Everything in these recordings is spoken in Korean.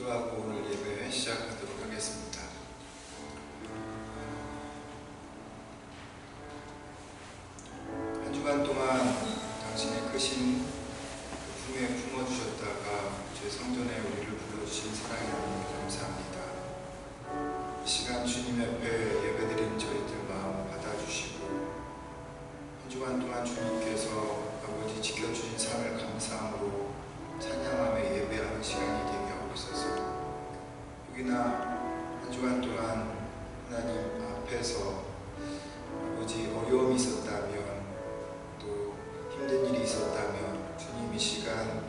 기도하고 오늘 예배 시작하도록 하겠습니다. 한 주간 동안 당신의 크신 품에 품어주셨다가 주의 성전에 우리를 불러주신 사랑의 하나님 감사합니다. 이 시간 주님 옆에 예배드린 저희들 마음 받아주시고 한 주간 동안 주님께서 아버지 지켜주신 삶을 감사함으로 찬양하며 예배하는 시간이 되게 하옵소서. 여기나 한 주간 동안 하나님 앞에서 아버지 어려움이 있었다면 또 힘든 일이 있었다면 주님 이 시간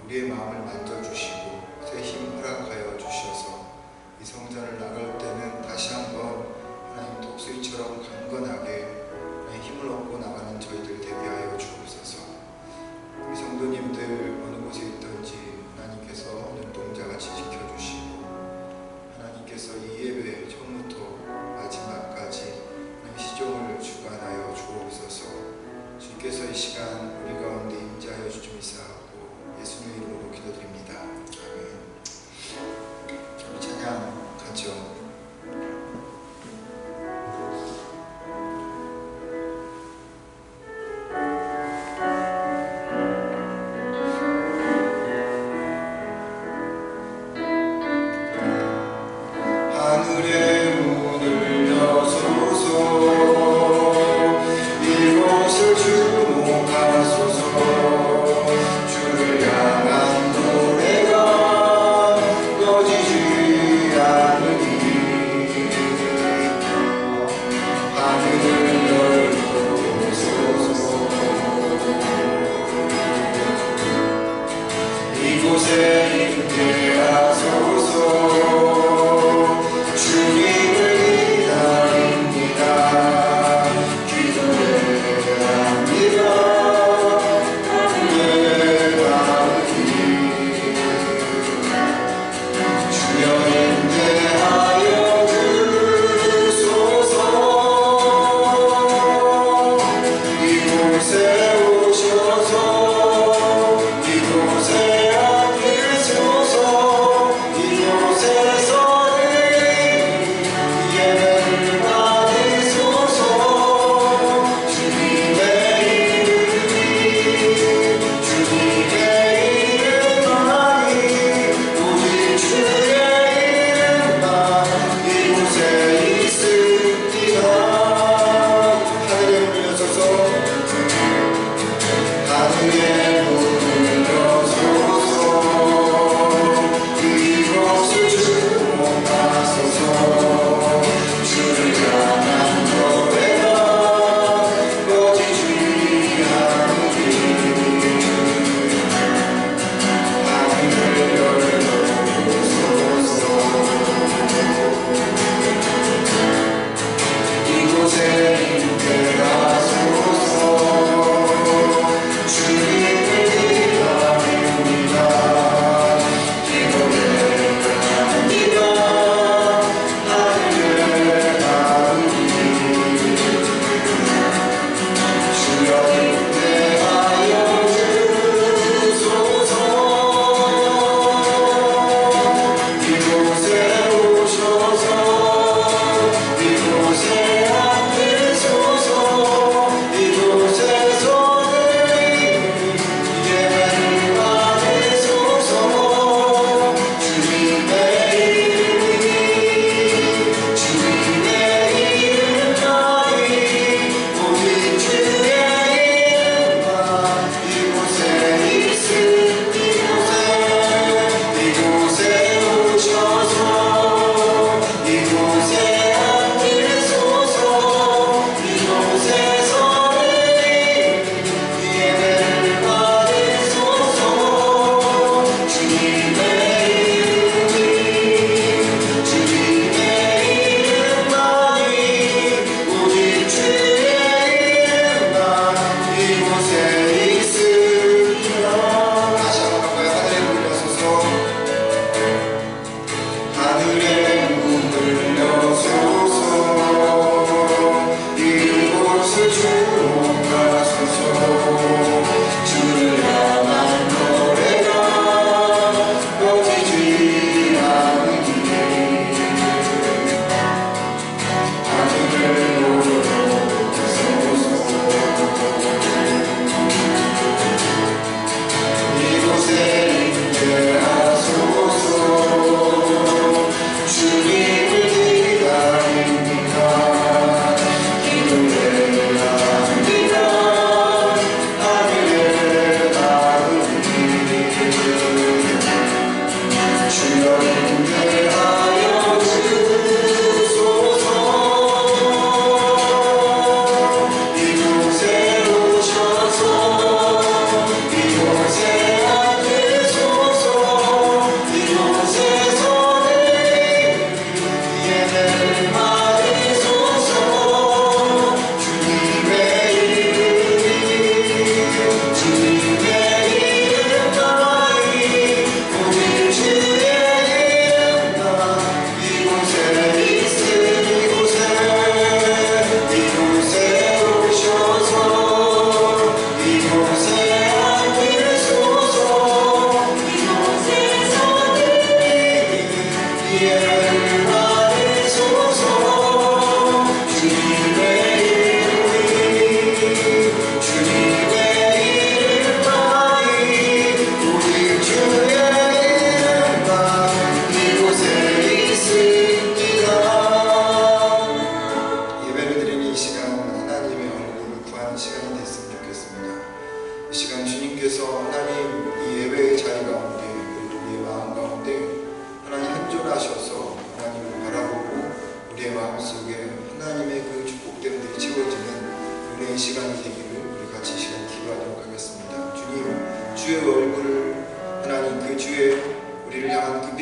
우리의 마음을 만져주시고 새 힘 허락하여 주셔서 이 성전을 나갈 때는 다시 한번 하나님 독수리처럼 강건하게 힘을 얻고 나가는 저희들 되게 하여 주옵소서. 우리 성도님들 어느 곳에 있든지 하나님께서 눈동자같이 지켜주시고 하나님께서 이 예배 처음부터 마지막까지 시종을 주관하여 주옵소서. 주께서 이 시간 우리 가운데 임재하여 주시옵소서. 예수님의 이름으로 기도드립니다. 아멘. 우리 찬양 같이요. 이곳에 앉으소서.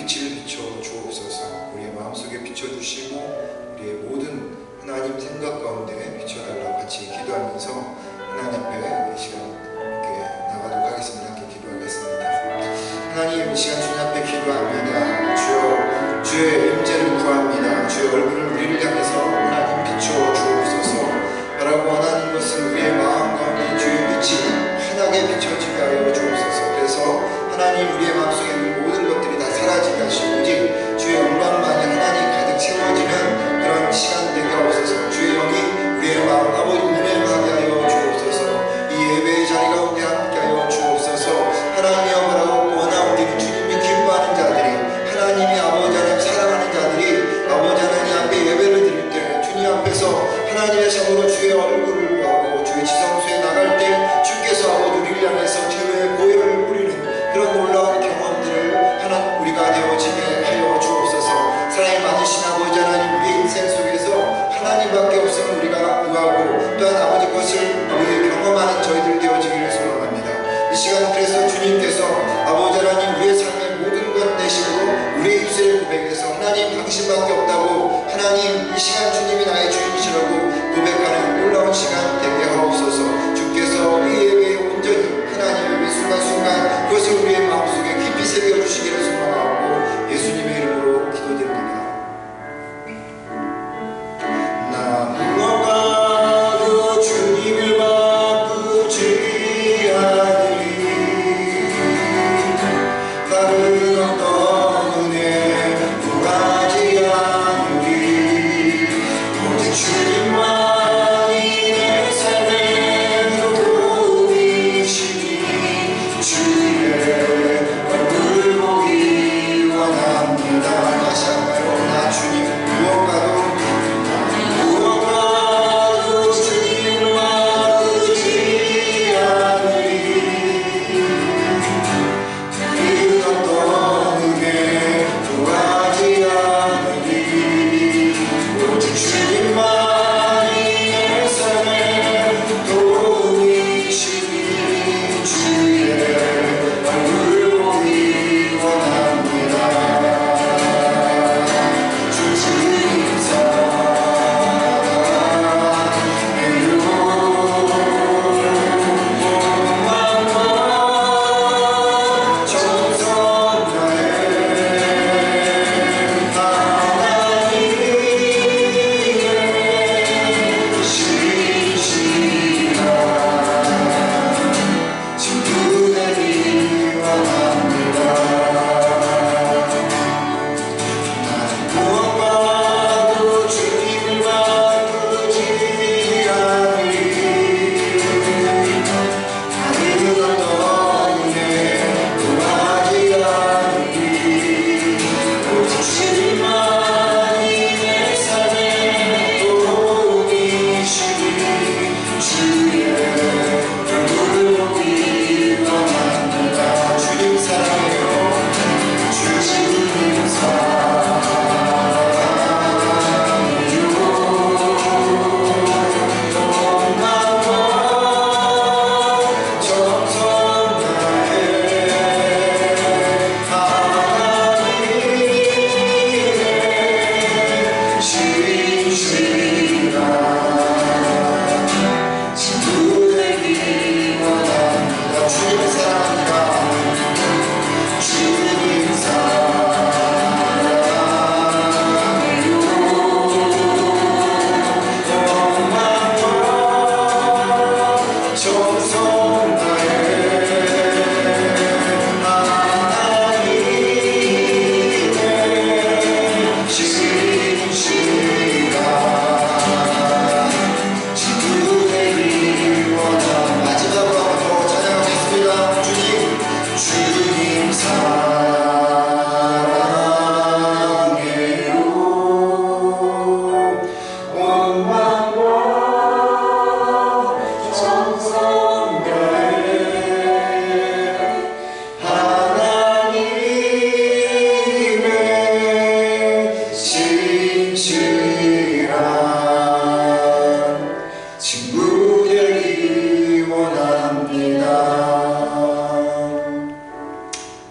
빛을 비춰 주옵소서. 우리의 마음속에 비춰주시고 우리의 모든 하나님 생각 가운데 비춰달라고 같이 기도하면서 하나님 앞에 이 시간 이렇게 나가도록 하겠습니다. 함께 기도하겠습니다. 하나님, 이 시간 주님 앞에 기도합니다. 주여, 주의 임재를 구합니다. 주의 얼굴을 우리를 향해서 하나님 비춰 주옵소서. 바라고 원하는 것은 우리의 마음 가운데 주의 빛이 환하게 비춰지게 하여 주옵소서. 그래서 하나님, 우리의 마음속에 있는 모든 것들이 다 사라지게 하시고 오직 주의 영광만이 하나님 가득 채워지는 그런 시간 되게 하옵소서. 주의 영이 우리의 마음 아버지 운행하게 하여 주옵소서. 이 예배의 자리 가운데 함께 하여 주옵소서. 하나님이여, 바라고 원하옵기를 주님이 기뻐하는 자들이, 하나님이 아버지 하나님 사랑하는 자들이 아버지 하나님 앞에 예배를 드릴 때 주님 앞에서 하나님의 참으로 주의 얼굴을 보고 주의 지성소에 나갈 때 주께서 아버지 우리를 향해서 주의 보혈을 뿌리는 그런 놀라운 경험들을 하나님 우리가 되어지게 하여 주옵소서. 사랑이 많으신 아버지 하나님, 우리의 인생 속에서 하나님밖에 없으면 우리가 의하고 또한 아버지 것을 우리 경험하는 저희들 되어지기를 소망합니다. 이 시간 그래서 주님께서 아버지 하나님 우리의 삶의 모든 것 대신으로 우리의 입술의 고백에서 하나님 당신밖에 없다고, 하나님 이 시간 주님이 나의 주인이시라고 고백하는 놀라운 시간 되게 하옵소서. 주께서 이 예배에 온전히 하나님의 순간순간 그것을 우리의 마음속에 깊이 새겨주시기를 소망하고 예수님의 이름으로 기도드립니다. 나 무엇과도 주님을 바꾸지 않으리. 다른 어떤 은혜 구하지 않으리. 오직 주님만이 내 삶의 도움이시니 주의 얼굴 보기 원합니다. 다시 한번 나 주님 무엇과도 주님을 바꾸지 않으리. 다른 어떤 은혜 구하지 않으리. 오직 주님만이 내 삶의 도움이시니 주의 얼굴 보기 원합니다. 주 주님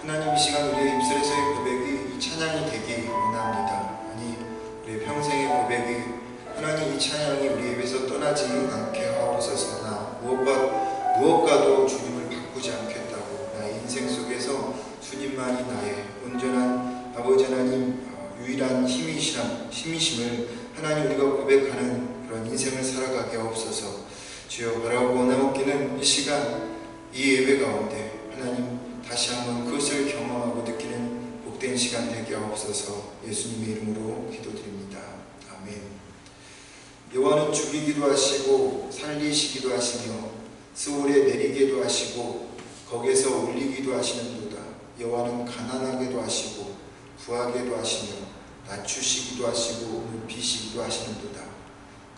하나님, 이 시간 우리의 입술에서의 고백이 찬양이 되기 원합니다. 아니 우리의 평생의 고백이 하나님 이 찬양이 우리 입에서 떠나지 않게 하옵소서나 무엇과도 주님을 바꾸지 않겠다고 나의 인생 속에서 주님만이 나의 온전한 아버지 하나님 유일한 힘이심을 하나님 우리가 고백하는 그런 인생을 살아가게 하옵소서. 주여 바라고 원하옵기는 이 시간 이 예배 가운데 하나님 다시 한번 그것을 경험하고 느끼는 복된 시간 되게 하옵소서. 예수님의 이름으로 기도드립니다. 아멘. 여호와는 죽이기도 하시고 살리시기도 하시며 스올에 내리기도 하시고 거기에서 올리기도 하시는도다. 여호와는 가난하게도 하시고 부하게도 하시며 낮추시기도 하시고 높이시기도 하시는도다.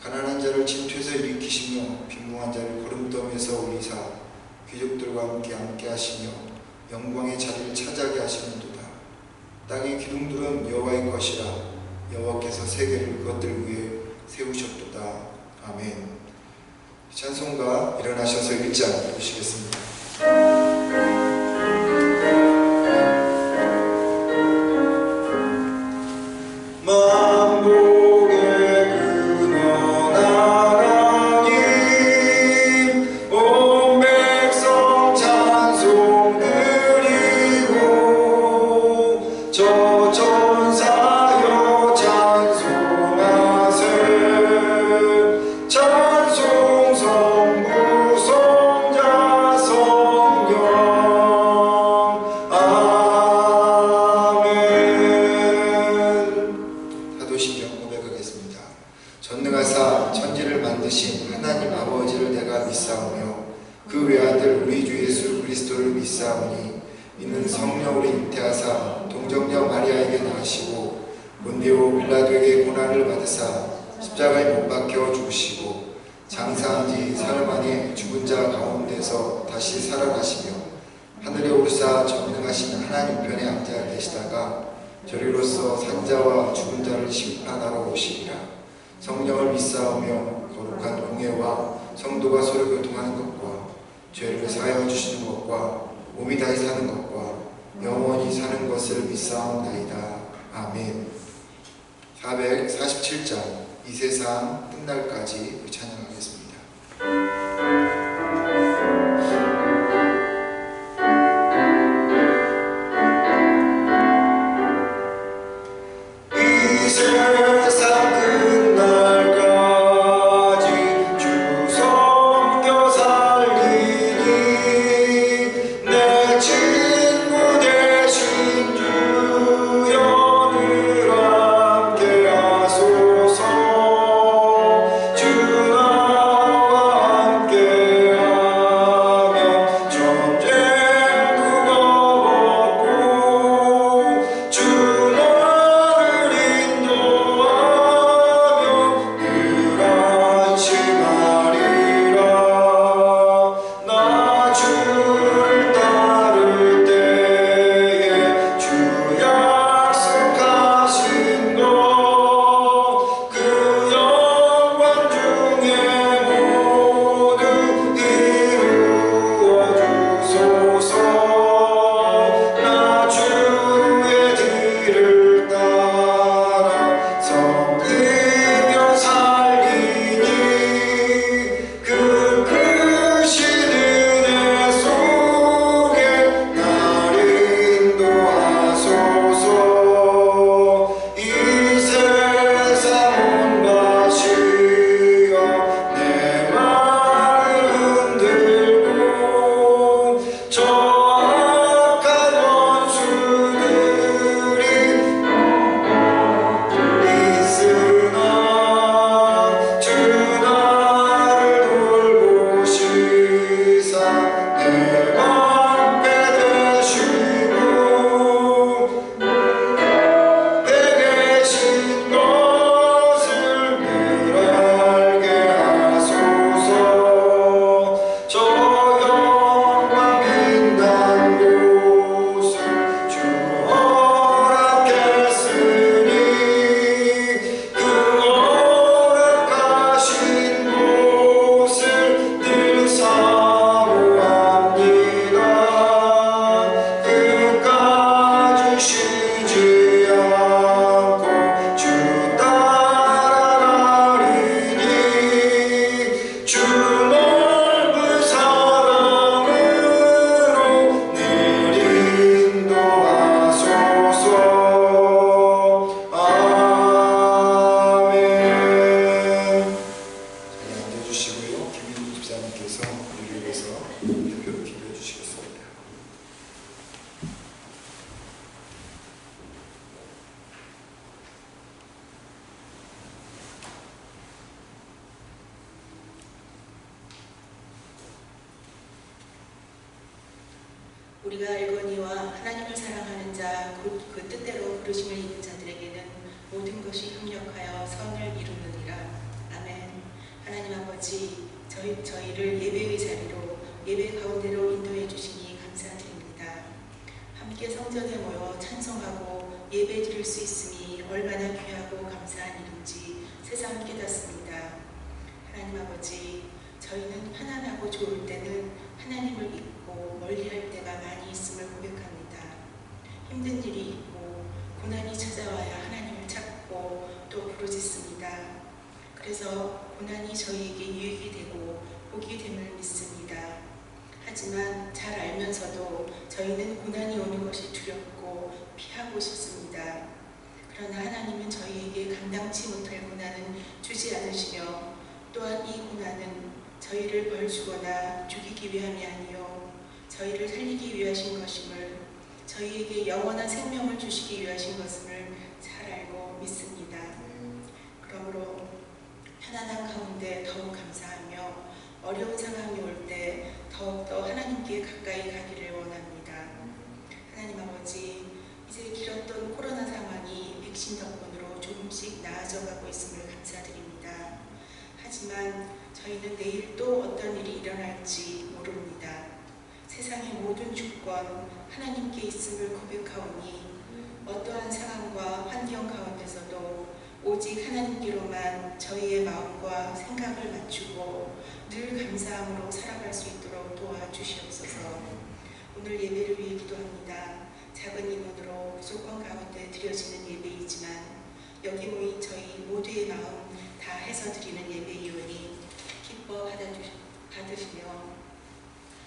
가난한 자를 침투해서 일으키시며 빈궁한 자를 구름더미에서 올리사 귀족들과 함께 하시며 영광의 자리를 차지하게 하시는도다. 땅의 기둥들은 여호와의 것이라 여호와께서 세계를 그것들 위에 세우셨도다. 아멘. 찬송가 일어나셔서 1장 보시겠습니다. 전능하사 천지를 만드신 하나님 아버지를 내가 믿사오며 그 외아들 우리 주 예수 그리스도를 믿사오니 이는 성령으로 잉태하사 동정녀 마리아에게 낳으시고 본디오 빌라도에게 고난을 받으사 십자가에 못 박혀 죽으시고 장사한 지 사흘 만에 죽은 자 가운데서 다시 살아나시며 하늘에 오르사 전능하신 하나님 편에 앉아 계시다가 저리로서 산자와 죽은 자를 심판하러 오시리라. 성령을 믿사오며 거룩한 공예와 성도가 서로 교통하는 것과 죄를 사하여 주시는 것과 몸이 다시 사는 것과 영원히 사는 것을 믿사옵나이다. 아멘. 447장 이 세상 끝날까지 찬양하겠습니다. 주여 우리가 알거니와 하나님을 사랑하는 자 곧 그 뜻대로 부르심을 입은 자들에게는 모든 것이 협력하여 선을 이루느니라. 아멘. 하나님 아버지, 저희를 예배의 자리로 예배 가운데로 인도해 주시니 감사드립니다. 함께 성전에 모여 찬송하고 예배 드릴 수 있음이 얼마나 귀하고 감사한 일인지 새삼 깨닫습니다. 하나님 아버지, 저희는 편안하고 좋을 때는 하나님을 잊고 멀리할 때가 많이 있음을 고백합니다. 힘든 일이 있고 고난이 찾아와야 하나님을 찾고 또 부르짖습니다. 그래서 고난이 저희에게 유익이 되고 복이 됨을 믿습니다. 하지만 잘 알면서도 저희는 고난이 오는 것이 두렵고 피하고 싶습니다. 그러나 하나님은 저희에게 감당치 못할 고난은 주지 않으시며 또한 이 고난은 저희를 벌주거나 죽이기 위함이 아니요 저희를 살리기 위하신 것임을, 저희에게 영원한 생명을 주시기 위하신 것임을 잘 알고 믿습니다. 그러므로 편안한 가운데 더욱 감사하며 어려운 상황이 올 때 더욱더 하나님께 가까이 가기를 원합니다. 하나님 아버지, 이제 길었던 코로나 상황이 백신 덕분으로 조금씩 나아져가고 있음을 감사드립니다. 하지만 저희는 내일 또 어떤 일이 일어날지 모릅니다. 세상의 모든 주권 하나님께 있음을 고백하오니 어떠한 상황과 환경 가운데서도 오직 하나님께로만 저희의 마음과 생각을 맞추고 늘 감사함으로 살아갈 수 있도록 도와주시옵소서. 오늘 예배를 위해 기도합니다. 작은 인원으로 소권 가운데 드려지는 예배이지만 여기 모인 저희 모두의 마음 다 해서 드리는 예배이오니 기뻐 받으시며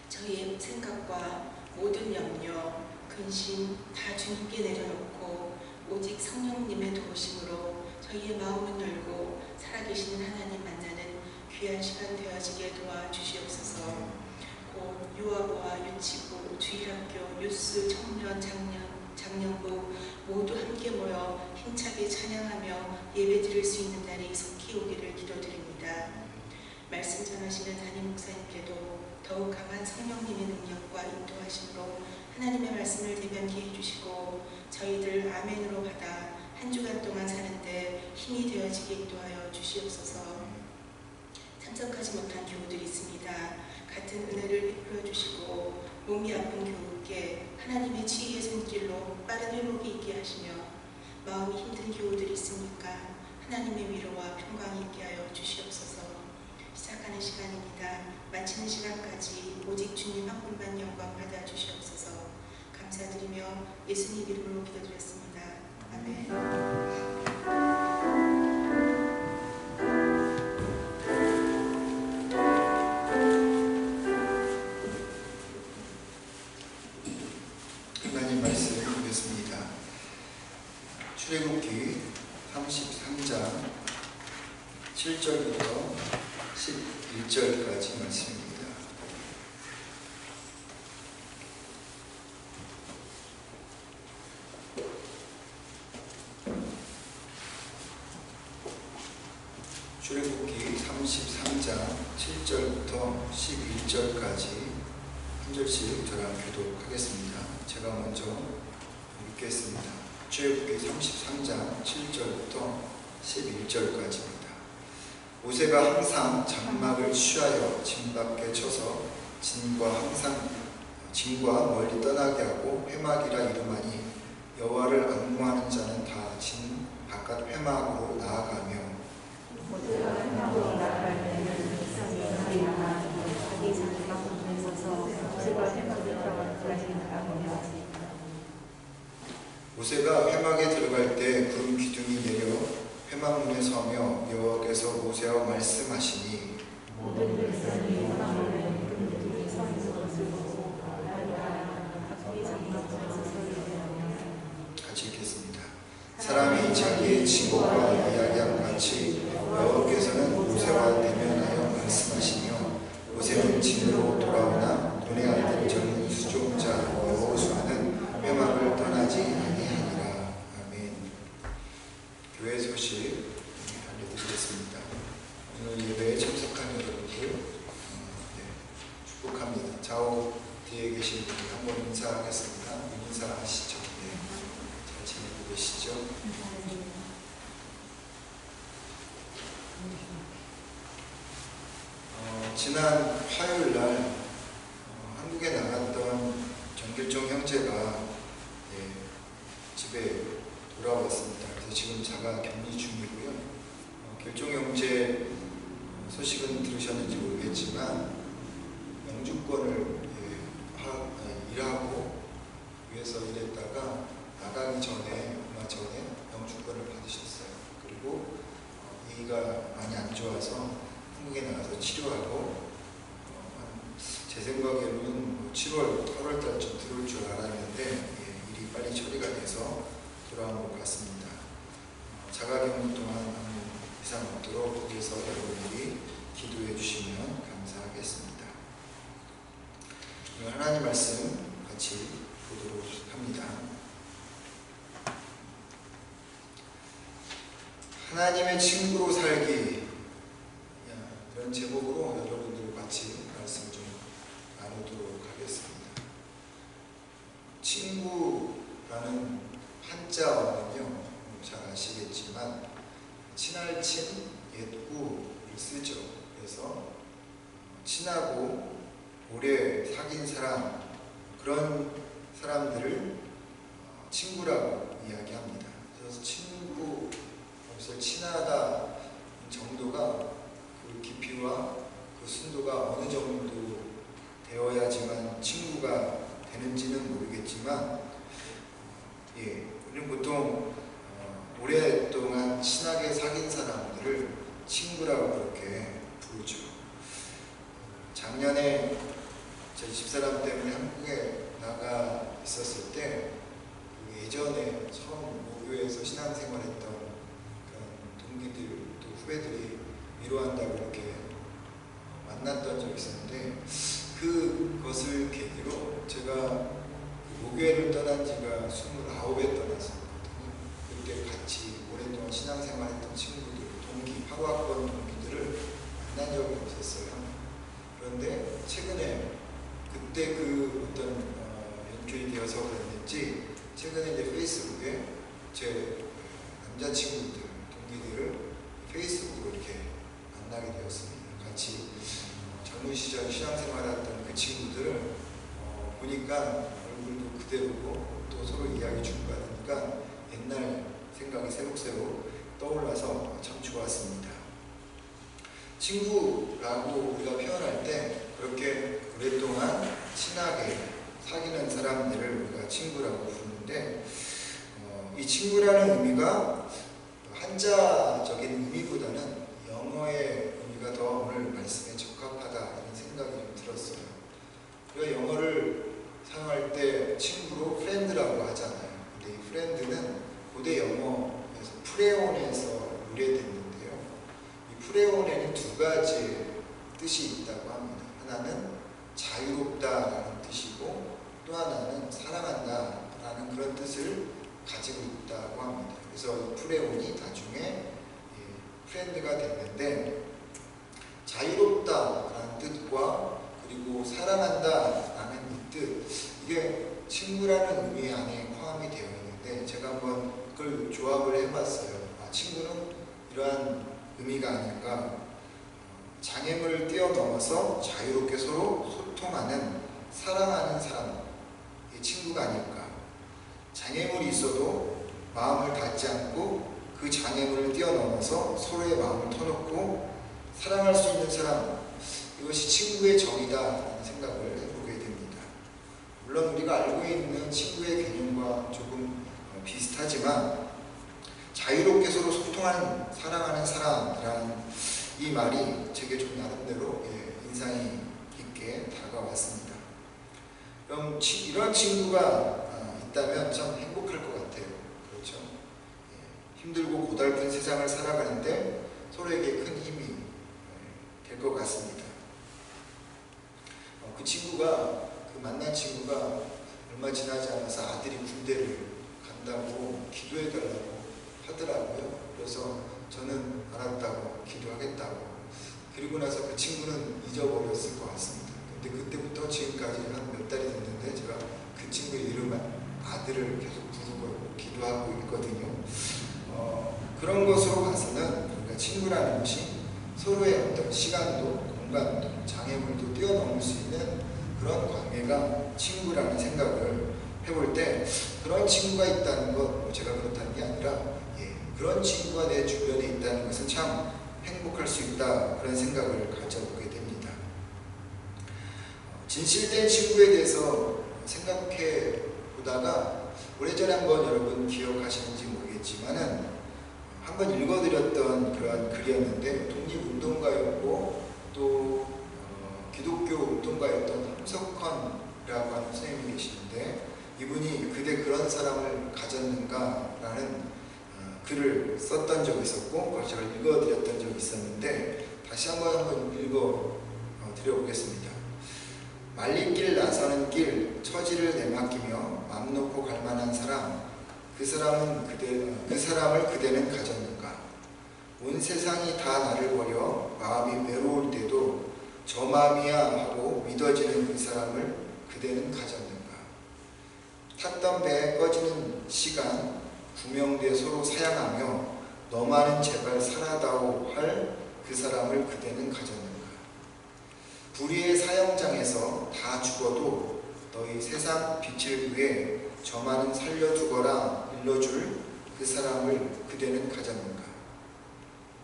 저희의 생각과 모든 염려, 근심 다 주님께 내려놓고 오직 성령님의 도우심으로 저희의 마음을 열고 살아계시는 하나님 만나는 귀한 시간 되어지게 도와주시옵소서. 곧 유아부와 유치부, 주일학교, 뉴스, 청년, 장년부 모두 함께 모여 힘차게 찬양하며 예배드릴 수 있는 날이 속히 오기를 기도드립니다. 말씀 전하시는 담임 목사님께도 더욱 강한 성령님의 능력과 인도하심으로 하나님의 말씀을 대변케 해주시고 저희들 아멘으로 받아 한 주간 동안 사는데 힘이 되어지게 인도하여 주시옵소서. 참석하지 못한 교우들이 있습니다. 같은 은혜를 베풀어 주시고 몸이 아픈 교우께 하나님의 치유의 손길로 빠른 회복이 있게 하시며 마음이 힘든 교우들이 있으니까 하나님의 위로와 평강이 있게 하여 주시옵소서. 시작하는 시간입니다. 마치는 시간까지 오직 주님 한 분만 영광 받아 주시옵소서. 감사드리며 예수님 이름으로 기도드렸습니다. 아멘. 출애굽기 33장 7절부터 11절까지 말씀입니다. 출애굽기 33장 7절부터 11절까지 한 절씩 저랑 교독하겠습니다. 제가 먼저 읽겠습니다. 출애굽기 33장 7절부터 11절까지입니다. 모세가 항상 장막을 취하여 진 밖에 쳐서 진과 멀리 떠나게 하고 회막이라 이름하니 여호와를 앙무하는 자는 다 진 바깥 회막으로 나아가며 모세가 회막으로 나아갈 때는 백성이 나가 자기 장막 문에 서서 모세가 회막에 들어가기까지 나아가며 모세가 회막에 들어갈 때 구름 기둥이 내려 회막문에 서며 여호와께서 모세와 말씀하시니 모든 백성이 회막문에 구름 기둥이 서 있는 것을 보고 자기 장막에서 서리하며 같이 읽겠습니다. 사람이 자기의 친구와 이야기한 같이 여호와께서는 모세와 대면하여 말씀하시며 모세는 진으로 돌아오나 눈의 아들 젊은 수종자 여호수아는 회막을 떠나지 아니하니라. 아멘. 교회 소식 알려드리겠습니다. 오늘 예배에 참석한 여러분들 축복합니다. 좌우 뒤에 계신 분들 한번 인사 지난 화요일 날 한국에 나갔던 정길종 형제가 집에 돌아왔습니다. 그래서 지금 자가 격리 중이고요. 길종 형제 소식은 들으셨는지 모르겠지만 영주권을 일하고 위해서 일했다가 나가기 전에 얼마 전에 영주권을 받으셨어요. 그리고 얘기가 많이 안 좋아서 한국에 나가서 치료하고 제 생각에는 7월, 8월 달쯤 들어올 줄 알았는데 일이 빨리 처리가 돼서 돌아온 것 같습니다. 자가격리 동안 아무 이상 없도록 거기서 여러분들이 기도해 주시면 감사하겠습니다. 오늘 하나님 말씀 같이 보도록 합니다. 하나님의 친구로 살기, 이런 제목으로 여러분들 같이 말씀 좀 나누도록 하겠습니다. 친구라는 한자어는요, 잘 아시겠지만 친할 친, 옛구를 쓰죠. 그래서 친하고 오래 사귄 사람, 그런 사람들을 친구라고 이야기합니다. 그래서 친구, 그래서 친하다 정도가 그 깊이와 그 순도가 어느 정도 되어야지만 친구가 되는지는 모르겠지만, 우리는 보통 오랫동안 친하게 사귄 사람들을 친구라고 그렇게 부르죠. 작년에 저희 집사람 때문에 한국에 나가 있었을 때 예전에 처음 모교에서 신앙생활했던 그런 동기들 또 후배들이 위로한다고 이렇게 만났던 적이 있었는데, 그것을 계기로 제가 모교회를 떠난 지가 29에 떠났었거든요. 그때 같이 오랫동안 신앙생활했던 친구들, 동기, 8학번 동기들을 만난 적이 없었어요. 그런데 최근에 그때 그 어떤 연결이 되어서 그랬는지 최근에 이제 페이스북에 제 남자친구들, 동기들을 페이스북으로 이렇게 만나게 되었습니다. 같이 젊은 시절 신앙생활했던 그 친구들을 보니까 얼굴도 그대로고 또 서로 이야기 주고받으니까 옛날 생각이 새록새록 떠올라서 참 좋았습니다. 친구라고 우리가 표현할 때 그렇게 오랫동안 친하게 사귀는 사람들을 우리가 친구라고 부르는데, 이 친구라는 의미가 한자적인 의미보다는 영어의 의미가 더 오늘 말씀에 적합하다 이런 생각이 좀 들었어요. 우리가 영어를 사용할 때 친구로 프렌드라고 하잖아요. 근데 이 프렌드는 고대 영어에서 프레온에서 유래됐는데요. 이 프레온에는 두 가지의 뜻이 있다고 합니다. 하나는 자유롭다라는 뜻이고 또 하나는 사랑한다라는 그런 뜻을 가지고 있다고 합니다. 그래서 이 프레온이 나중에 프렌드가 됐는데, 자유롭다라는 뜻과 그리고 사랑한다라는 이 뜻, 이게 친구라는 의미 안에 포함이 되어 있는데, 제가 한번 그걸 조합을 해봤어요. 친구는 이러한 의미가 아닐까. 장애물을 뛰어넘어서 자유롭게 서로 소통하는, 사랑하는 사람, 이 친구가 아닐까. 장애물이 있어도 마음을 닫지 않고 그 장애물을 뛰어넘어서 서로의 마음을 터놓고 사랑할 수 있는 사람, 이것이 친구의 정의다라는 생각을 해보게 됩니다. 물론 우리가 알고 있는 친구의 개념과 조금 비슷하지만, 자유롭게 서로 소통하는, 사랑하는 사람이라는 이 말이 제게 좀 나름대로 인상이 깊게 다가왔습니다. 그럼 이런 친구가 있다면 참 행복할 것 같아요. 그렇죠? 힘들고 고달픈 세상을 살아가는데 서로에게 큰 힘이 될 것 같습니다. 그 친구가, 그 만난 친구가 얼마 지나지 않아서 아들이 군대를 간다고 기도해달라고 하더라고요. 그래서 저는 알았다고 기도하겠다고. 그리고 나서 그 친구는 잊어버렸을 것 같습니다. 근데 그때부터 지금까지 한 몇 달이 됐는데 제가 그 친구의 이름, 아들을 계속 부르고 기도하고 있거든요. 그런 것으로 봐서는 우리가 친구라는 것이 서로의 어떤 시간도 공간도 장애물도 뛰어넘을 수 있는 그런 관계가 친구라는 생각을 해볼 때, 그런 친구가 있다는 것, 제가 그렇다는 게 아니라 그런 친구가 내 주변에 있다는 것은 참 행복할 수 있다, 그런 생각을 가져보게 됩니다. 진실된 친구에 대해서 생각해 보다가 오래전에 한번 여러분 기억하시는지 모르겠지만은 한번 읽어드렸던 그런 글이었는데, 독립운동가였고 또 기독교 운동가였던 함석헌이라고 하는 선생님이 계시는데, 이분이 그대 그런 사람을 가졌는가 라는 글을 썼던 적이 있었고, 그걸 제가 읽어드렸던 적이 있었는데 다시 한번 읽어 드려보겠습니다. 말린 길 나서는 길 처지를 내맡기며 맘 놓고 갈 만한 사람, 그 사람을 그대는 가졌는가? 온 세상이 다 나를 버려 마음이 외로울 때도 저 마음이야 하고 믿어지는 그 사람을 그대는 가졌는가? 탔던 배에 꺼지는 시간 구명돼 서로 사양하며 너만은 제발 살아다오 할 그 사람을 그대는 가졌는가? 불의의 사형장에서 다 죽어도 너희 세상 빛을 위해 저만은 살려두거라 일러줄 그 사람을 그대는 가졌는가?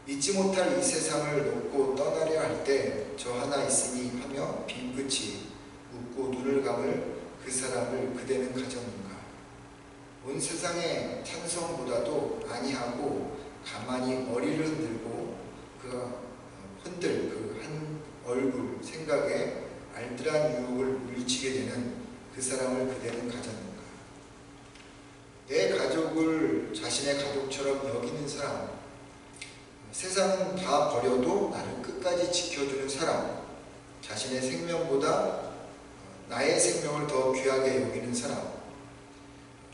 잊지 못할 이 세상을 놓고 떠나려 할 때 저 하나 있으니 하며 빈끝이 웃고 눈을 감을 그 사람을 그대는 가졌는가? 온 세상의 찬성보다도 아니하고 가만히 머리를 흔들고 흔들 그 한 얼굴 생각에 알뜰한 유혹을 물리치게 되는 그 사람을 그대는 가졌는가? 내 가족을 자신의 가족처럼 여기는 사람, 세상은 다 버려도 나를 끝까지 지켜주는 사람, 자신의 생명보다 나의 생명을 더 귀하게 여기는 사람,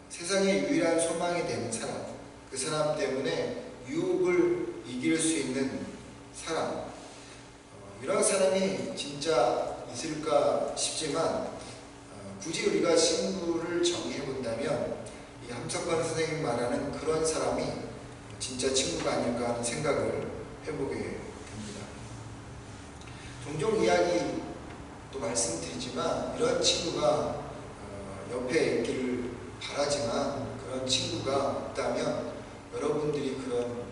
세상의 유일한 소망이 되는 사람, 그 사람 때문에 유혹을 이길 수 있는 사람, 이런 사람이 진짜 있을까 싶지만 굳이 우리가 친구를 정의해 본다면 이 함석헌 선생님 말하는 그런 사람이 진짜 친구가 아닐까 하는 생각을 해보게 됩니다. 종종 이야기 또 말씀드리지만 이런 친구가 옆에 있기를 바라지만 그런 친구가 없다면 여러분들이 그런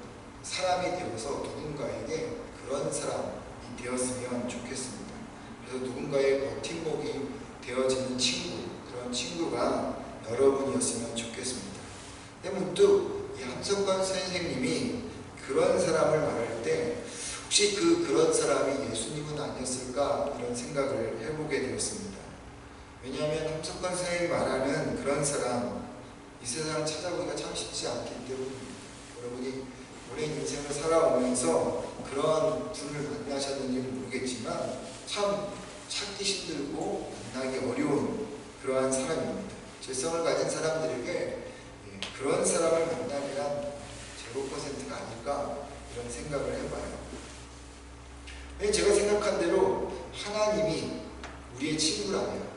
사람이 되어서 누군가에게 그런 사람이 되었으면 좋겠습니다. 그래서 누군가의 버팀목이 되어지는 친구, 그런 친구가 여러분이었으면 좋겠습니다. 근데 문득 이 함석헌 선생님이 그런 사람을 말할 때 혹시 그런 사람이 예수님은 아니었을까 이런 생각을 해보게 되었습니다. 왜냐하면 함석헌 선생님이 말하는 그런 사람, 이 세상 찾아보기가 참 쉽지 않기 때문입니다. 여러분이 오랜 인생을 살아오면서 그런 분을 만나셨는지는 모르겠지만 참 찾기 힘들고 만나기 어려운 그러한 사람입니다. 죄성을 가진 사람들에게 그런 사람을 만나면 제로퍼센트가 아닐까 이런 생각을 해봐요. 제가 생각한 대로 하나님이 우리의 친구라면,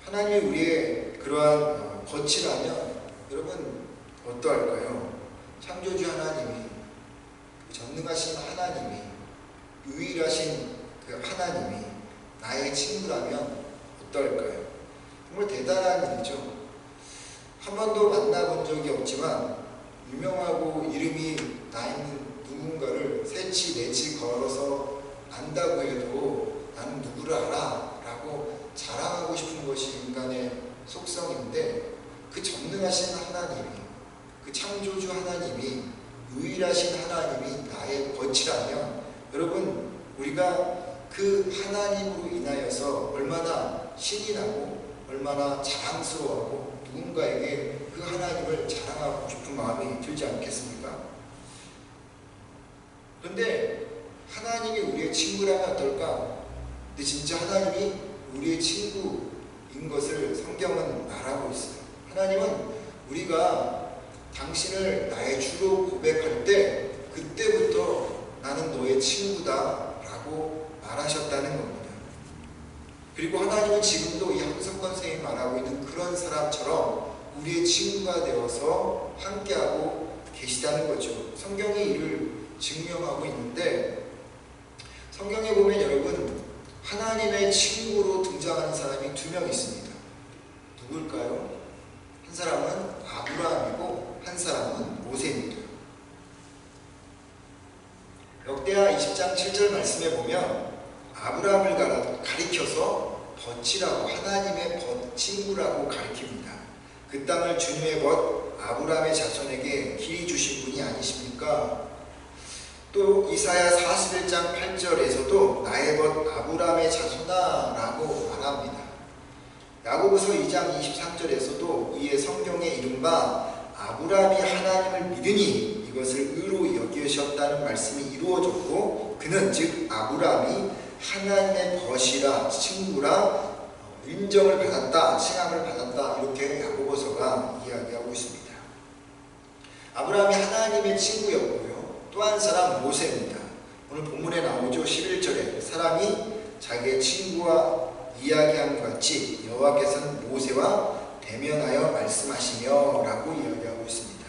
하나님이 우리의 그러한 거치라면 여러분 어떠할까요? 창조주 하나님이, 전능하신 하나님이, 유일하신 그 하나님이 나의 친구라면 어떨까요? 정말 대단한 일이죠. 한 번도 만나본 적이 없지만 유명하고 이름이 나 있는 누군가를 세치 네치 걸어서 안다고 해도 나는 누구를 알아 라고 자랑하고 싶은 것이 인간의 속성인데, 그 전능하신 하나님이, 그 창조주 하나님이, 유일하신 하나님이 나의 거치라면 여러분 우리가 그 하나님으로 인하여서 얼마나 신이 나고 얼마나 자랑스러워하고 누군가에게 그 하나님을 자랑하고 싶은 마음이 들지 않겠습니까? 그런데 하나님이 우리의 친구라면 어떨까? 근데 진짜 하나님이 우리의 친구인 것을 성경은 말하고 있어요. 하나님은 우리가 당신을 나의 주로 고백할 때 그때부터 나는 너의 친구다 라고 말하셨다는 겁니다. 그리고 하나님은 지금도 이 함석헌 선생님이 말하고 있는 그런 사람처럼 우리의 친구가 되어서 함께하고 계시다는 거죠. 성경이 이를 증명하고 있는데, 성경에 보면 여러분 하나님의 친구로 등장하는 사람이 두 명 있습니다. 누굴까요? 한 사람은 아브라함이고 한 사람은 모세입니다. 역대하 20장 7절 말씀에 보면 아브라함을 가리켜서 벗이라고, 하나님의 벗, 친구라고 가리킵니다. 그 땅을 주님의 벗 아브라함의 자손에게 길이 주신 분이 아니십니까? 또 이사야 41장 8절에서도 나의 벗 아브라함의 자손아 라고 말합니다. 야고보서 2장 23절에서도 이에 성경에 이른바 아브라함이 하나님을 믿으니 이것을 의로 여기셨다는 말씀이 이루어졌고, 그는 즉 아브라함이 하나님의 벗이라, 친구라 인정을 받았다, 칭함을 받았다, 이렇게 야고보서가 이야기하고 있습니다. 아브라함이 하나님의 친구였고요. 또 한 사람 모세입니다. 오늘 본문에 나오죠. 11절에 사람이 자기의 친구와 이야기한 것 같이 여호와께서는 모세와 대면하여 말씀하시며 라고 이야기하고 있습니다.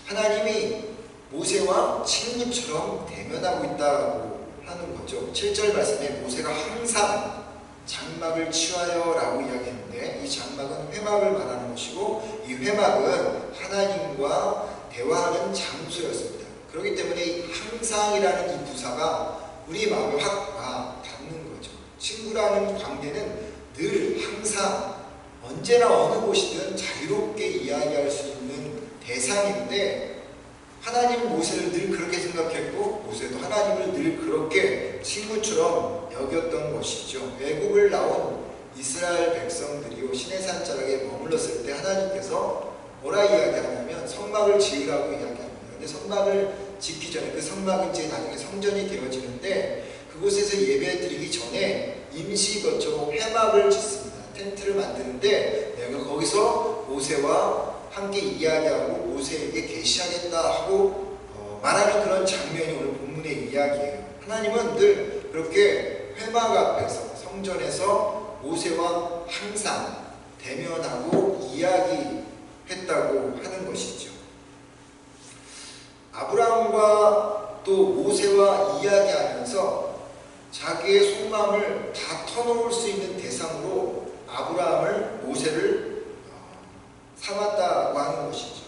하나님이 모세와 친구처럼 대면하고 있다고 하는 거죠. 7절 말씀에 모세가 항상 장막을 치하여 라고 이야기했는데, 이 장막은 회막을 말하는 것이고, 이 회막은 하나님과 대화하는 장소였습니다. 그렇기 때문에 이 항상이라는 이 부사가 우리 마음에 확 닿는 거죠. 친구라는 관계는 늘 항상 언제나 어느 곳이든 자유롭게 이야기할 수 있는 대상인데, 하나님은 모세를 늘 그렇게 생각했고 모세도 하나님을 늘 그렇게 친구처럼 여겼던 것이죠. 애굽을 나온 이스라엘 백성들이요 시내산 자락에 머물렀을 때 하나님께서 뭐라 이야기하냐면 성막을 지으라고 이야기합니다. 근데 성막을 짓기 전에, 그 성막은 이제 나중에 성전이 되어지는데 그곳에서 예배 드리기 전에 임시 거처로 회막을 짓습니다. 텐트를 만드는데 내가 거기서 모세와 함께 이야기하고 모세에게 계시하겠다 하고 말하는 그런 장면이 오늘 본문의 이야기예요. 하나님은 늘 그렇게 회막 앞에서, 성전에서 모세와 항상 대면하고 이야기했다고 하는 것이죠. 아브라함과 또 모세와 이야기하면서 자기의 속마음을 다 터놓을 수 있는 대상으로 아브라함을, 모세를 삼았다고 하는 것이죠.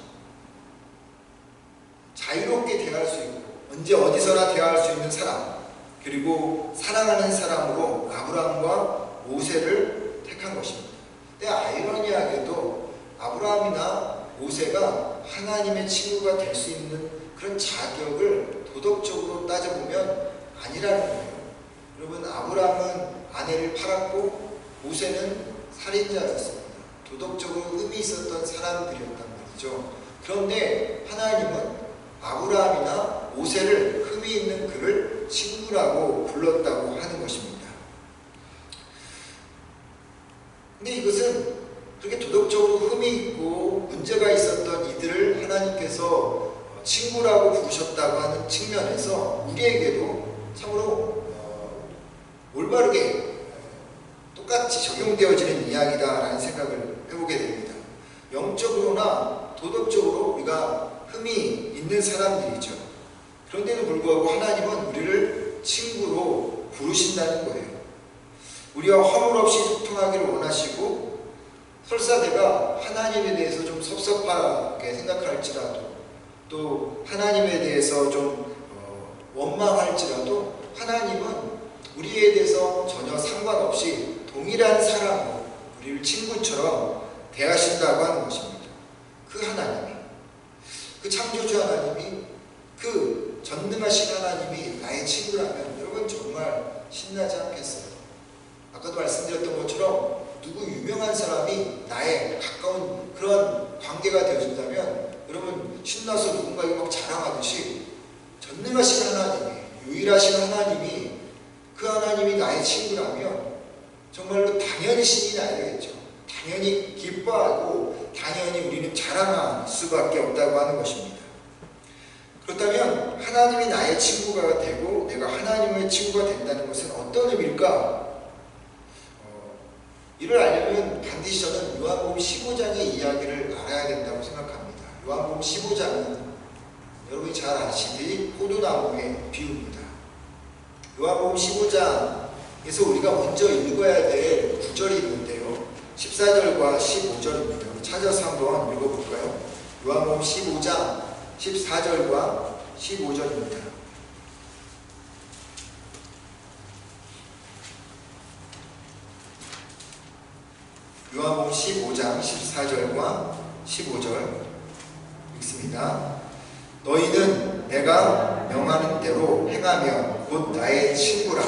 자유롭게 대할 수 있고 언제 어디서나 대할 수 있는 사람, 그리고 사랑하는 사람으로 아브라함과 모세를 택한 것입니다. 근데 아이러니하게도 아브라함이나 모세가 하나님의 친구가 될 수 있는 그런 자격을 도덕적으로 따져보면 아니라는 거예요. 여러분, 아브라함은 아내를 팔았고 모세는 살인자였습니다. 도덕적으로 흠이 있었던 사람들이었단 말이죠. 그런데 하나님은 아브라함이나 모세를 흠이 있는 그를 친구라고 불렀다고 하는 것입니다. 근데 이것은 그렇게 도덕적으로 흠이 있고 문제가 있었던 이들을 하나님께서 친구라고 부르셨다고 하는 측면에서 우리에게도 참으로 올바르게 똑같이 적용되어지는 이야기다라는 생각을 해보게 됩니다. 영적으로나 도덕적으로 우리가 흠이 있는 사람들이죠. 그런데도 불구하고 하나님은 우리를 친구로 부르신다는 거예요. 우리와 허물 없이 소통하기를 원하시고, 설사 내가 하나님에 대해서 좀 섭섭하게 생각할지라도, 또 하나님에 대해서 좀 원망할지라도 하나님은 우리에 대해서 전혀 상관없이 동일한 사람으로 우리를 친구처럼 대하신다고 하는 것입니다. 그 하나님이, 그 창조주 하나님이, 그 전능하신 하나님이 나의 친구라면 여러분 정말 신나지 않겠어요? 아까도 말씀드렸던 것처럼 누구 유명한 사람이 나의 가까운 그런 관계가 되어진다면 여러분 신나서 누군가에게 막 자랑하듯이 전능하신 하나님이, 유일하신 하나님이, 그 하나님이 나의 친구라면 정말로 당연히 신이 나야 되겠죠. 당연히 기뻐하고 당연히 우리는 자랑할 수밖에 없다고 하는 것입니다. 그렇다면 하나님이 나의 친구가 되고 내가 하나님의 친구가 된다는 것은 어떤 의미일까? 이를 알려면 반드시 저는 요한복음 15장의 이야기를 알아야 된다고 생각합니다. 요한복음 15장은 여러분이 잘 아시듯이 포도나무의 비유입니다. 요한복음 15장에서 우리가 먼저 읽어야 될 구절이 있는데요. 14절과 15절입니다. 찾아서 한번 읽어볼까요? 요한복음 15장 14절과 15절입니다. 요한복음 15장 14절과 15절 읽습니다. 너희는 내가 명하는 대로 행하면 곧 나의 친구라.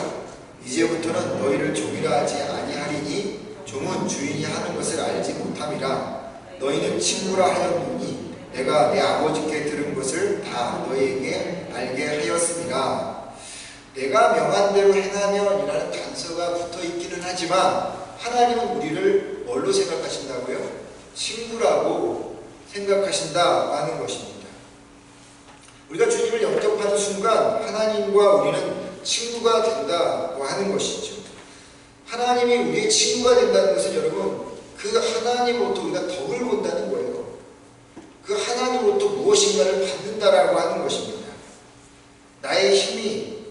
이제부터는 너희를 종이라 하지 아니하리니 종은 주인이 하는 것을 알지 못함이라. 너희는 친구라 하였노니 내가 내 아버지께 들은 것을 다 너희에게 알게 하였음이라. 내가 명한 대로 행하면이라는 단서가 붙어 있기는 하지만 하나님은 우리를 뭘로 생각하신다고요? 친구라고 생각하신다라는 것입니다. 우리가 주님을 영접하는 순간 하나님과 우리는 친구가 된다고 하는 것이죠. 하나님이 우리의 친구가 된다는 것은 여러분, 그 하나님으로부터 우리가 덕을 본다는 거예요. 그 하나님으로부터 무엇인가를 받는다라고 하는 것입니다. 나의 힘이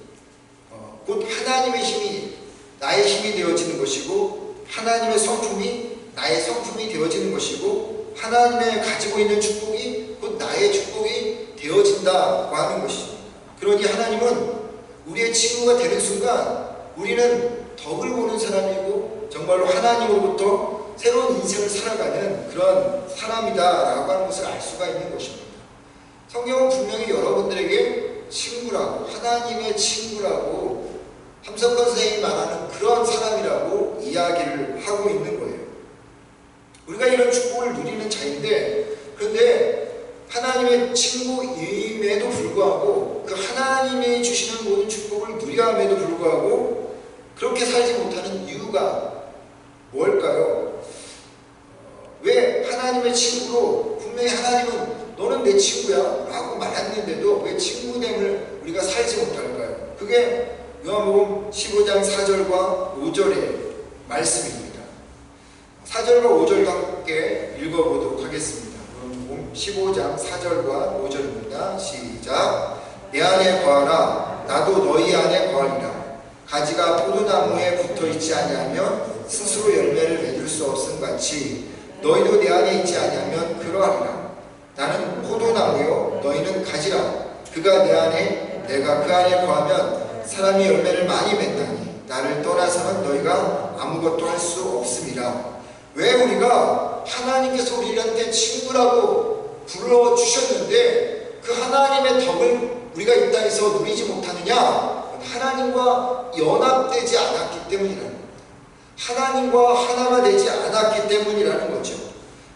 곧 하나님의 힘이 나의 힘이 되어지는 것이고, 하나님의 성품이 나의 성품이 되어지는 것이고, 하나님의 가지고 있는 축복이 곧 나의 축복이 되어진다고 하는 것입니다. 그러니 하나님은 우리의 친구가 되는 순간 우리는 덕을 보는 사람이고 정말로 하나님으로부터 새로운 인생을 살아가는 그런 사람이다라고 하는 것을 알 수가 있는 것입니다. 성경은 분명히 여러분들에게 친구라고, 하나님의 친구라고 함석헌 선생님이 말하는 그런 사람이라고 이야기를 하고 있는 거예요. 우리가 이런 축복을 누리는 자인데, 그런데 하나님의 친구임에도 불구하고 그 하나님이 주시는 모든 축복을 누려함에도 불구하고 그렇게 살지 못하는 이유가 뭘까요? 왜 하나님의 친구로 분명히 하나님은 너는 내 친구야 라고 말했는데도 왜 친구됨을 우리가 살지 못할까요? 그게 요한복음 15장 4절과 5절의 말씀입니다. 4절과 5절도 함께 읽어보도록 하겠습니다. 요한복음 15장 4절과 5절입니다. 시작. 내 안에 거하라. 나도 너희 안에 거하리라. 가지가 포도나무에 붙어있지 아니하면 스스로 열매를 맺을 수 없음 같이 너희도 내 안에 있지 아니하면 그러하리라. 나는 포도나무요 너희는 가지라. 그가 내 안에 내가 그 안에 거하면 사람이 열매를 많이 맺나니 나를 떠나서는 너희가 아무것도 할 수 없음이라. 왜 우리가 하나님께서 우리한테 친구라고 불러주셨는데 그 하나님의 덕을 우리가 이 땅에서 누리지 못하느냐? 하나님과 연합되지 않았기 때문이라는 겁니다. 하나님과 하나가 되지 않았기 때문이라는 거죠.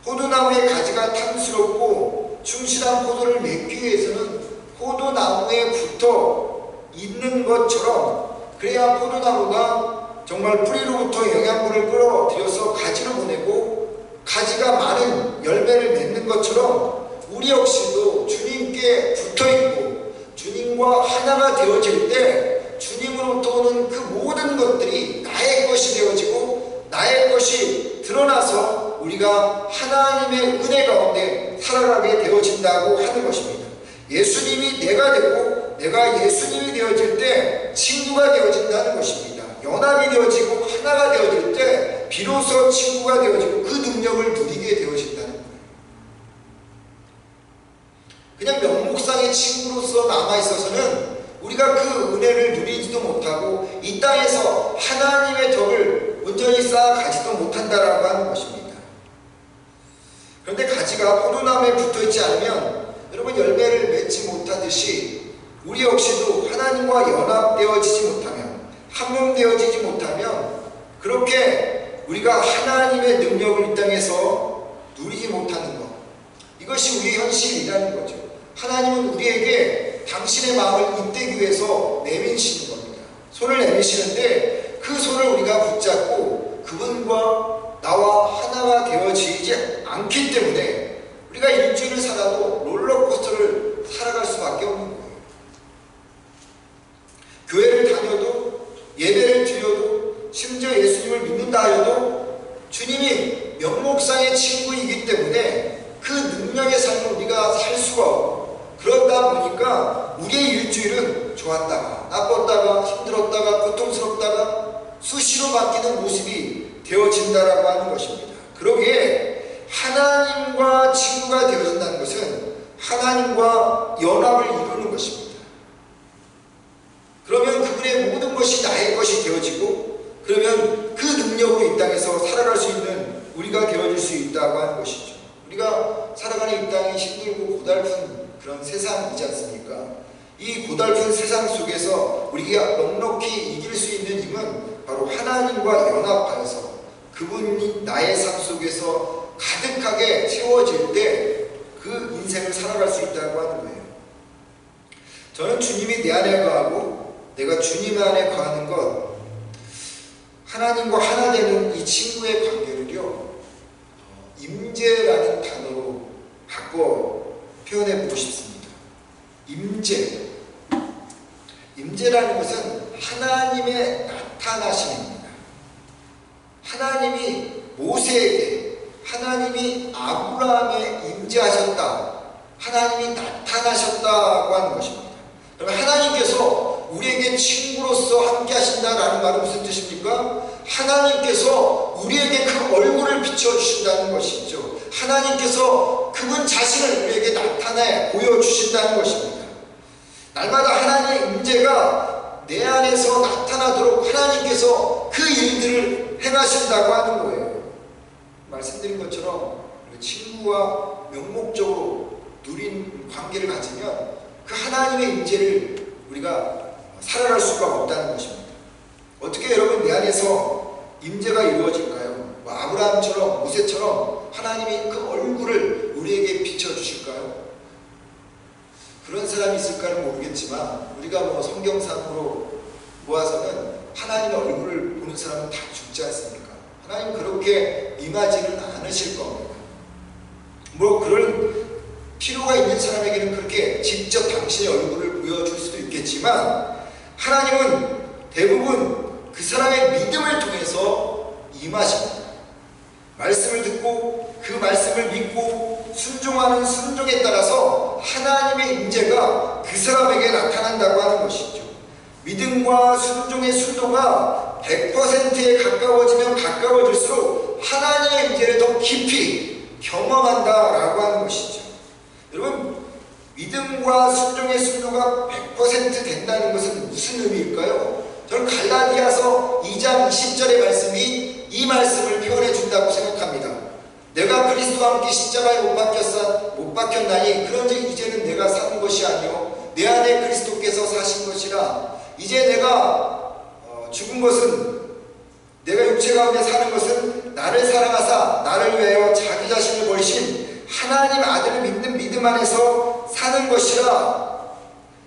포도나무의 가지가 탐스럽고 충실한 포도를 맺기 위해서는 포도나무에 붙어 있는 것처럼, 그래야 포도나무가 정말 뿌리로부터 영양분을 끌어들여서 가지로 보내고 가지가 많은 열매를 맺는 것처럼 우리 역시도 주님께 붙어있고 주님과 하나가 되어질 때 주님으로부터 오는 그 모든 것들이 나의 것이 되어지고 나의 것이 드러나서 우리가 하나님의 은혜 가운데 살아가게 되어진다고 하는 것입니다. 예수님이 내가 되고 내가 예수님이 되어질 때 친구가 되어진다는 것입니다. 연합이 되어지고 하나가 되어질 때 비로소 친구가 되어지고 그 능력을 누리게 되어진다는 거예요. 그냥 명목상의 친구로서 남아있어서는 우리가 그 은혜를 누리지도 못하고 이 땅에서 하나님의 덕을 온전히 쌓아가지도 못한다라고 하는 것입니다. 그런데 가지가 포도나무에 붙어있지 않으면 여러분 열매를 맺지 못하듯이 우리 역시도 하나님과 연합되어지지 못하면, 한몸되어지지 못하면 그렇게 우리가 하나님의 능력을 이 땅에서 누리지 못하는 것, 이것이 우리의 현실이라는 거죠. 하나님은 우리에게 당신의 마음을 잇대기 위해서 내미시는 겁니다. 손을 내미시는데 그 손을 우리가 붙잡고 그분과 나와 하나가 되어지지 않기 때문에 우리가 일주일을 살아도 롤러코스터를 살아갈 수밖에 없는 거예요. 교회를 다녀도 예배를 드려도 심지어 예수님을 믿는다 하여도 주님이 수가 없고, 그러다 보니까 우리의 일주일은 좋았다가 나빴다가 힘들었다가 고통스럽다가 수시로 바뀌는 모습이 되어진다라고 하는 것입니다. 그러기에 하나님과 친구가 되어진다는 것은 하나님과 연합을 이루는 것입니다. 그러면 그분의 모든 것이 나의 것이 되어지고, 그러면 그 능력으로 이 땅에서 살아갈 수 있는 우리가 되어질 수 있다고 하는 것이죠. 우리가 살아가는 이 땅이 힘들고 고달픈 그런 세상이지 않습니까? 이 고달픈 세상 속에서 우리가 넉넉히 이길 수 있는 힘은 바로 하나님과 연합하여서 그분이 나의 삶 속에서 가득하게 채워질 때 그 인생을 살아갈 수 있다고 하는 거예요. 저는 주님이 내 안에 거하고 내가 주님 안에 거하는 것, 하나님과 하나 되는 이 친구의 관계를요, 임재라는 단어로 바꿔 표현해 보고 싶습니다. 임재. 임재라는 것은 하나님의 나타나심입니다. 하나님이 모세에게, 하나님이 아브라함에 임재하셨다, 하나님이 나타나셨다고 하는 것입니다. 그러면 하나님께서 우리에게 친구로서 함께 하신다라는 말은 무슨 뜻입니까? 하나님께서 우리에게 그 얼굴을 비춰주신다는 것이죠. 하나님께서 그분 자신을 우리에게 나타내 보여주신다는 것입니다. 날마다 하나님의 임재가 내 안에서 나타나도록 하나님께서 그 일들을 행하신다고 하는 거예요. 말씀드린 것처럼 친구와 명목적으로 누린 관계를 가지면 그 하나님의 임재를 우리가 살아갈 수가 없다는 것입니다. 어떻게 여러분 내 안에서 임재가 이루어질까요? 아브라함처럼 모세처럼 하나님이 그 얼굴을 우리에게 비춰주실까요? 그런 사람이 있을까는 모르겠지만 우리가 성경상으로 보아서는 하나님의 얼굴을 보는 사람은 다 죽지 않습니까? 하나님 그렇게 임하지는 않으실 겁니다. 그럴 필요가 있는 사람에게는 그렇게 직접 당신의 얼굴을 보여줄 수도 있겠지만, 하나님은 대부분 그 사람의 믿음을 통해서 임하십니다. 말씀을 듣고 그 말씀을 믿고 순종하는 순종에 따라서 하나님의 임재가 그 사람에게 나타난다고 하는 것이죠. 믿음과 순종의 순도가 100%에 가까워지면 가까워질수록 하나님의 임재를 더 깊이 경험한다라고 하는 것이죠. 여러분, 믿음과 순종의 순도가 100% 된다는 것은 무슨 의미일까요? 저는 갈라디아서 2장 20절의 말씀이 이 말씀을 표현해 준다고 생각합니다. 내가 그리스도와 함께 십자가에 못 박혔나니 그런즉 이제는 내가 사는 것이 아니요 내 안에 그리스도께서 사신 것이라. 이제 내가 죽은 것은, 내가 육체 가운데 사는 것은 나를 사랑하사 나를 위하여 자기 자신을 버리신 하나님 아들을 믿는 믿음 안에서 사는 것이라.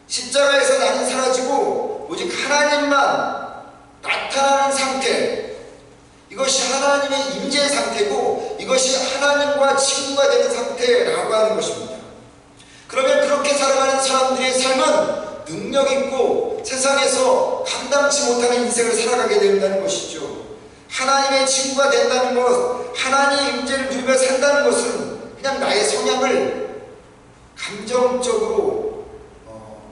십자가에서 나는 사라지고 오직 하나님만 나타나는 상태, 이것이 하나님의 임재의 상태고 이것이 하나님과 친구가 되는 상태라고 하는 것입니다. 그러면 그렇게 살아가는 사람들의 삶은 능력 있고 세상에서 감당치 못하는 인생을 살아가게 된다는 것이죠. 하나님의 친구가 된다는 것, 하나님의 임재를 누리며 산다는 것은 그냥 나의 성향을 감정적으로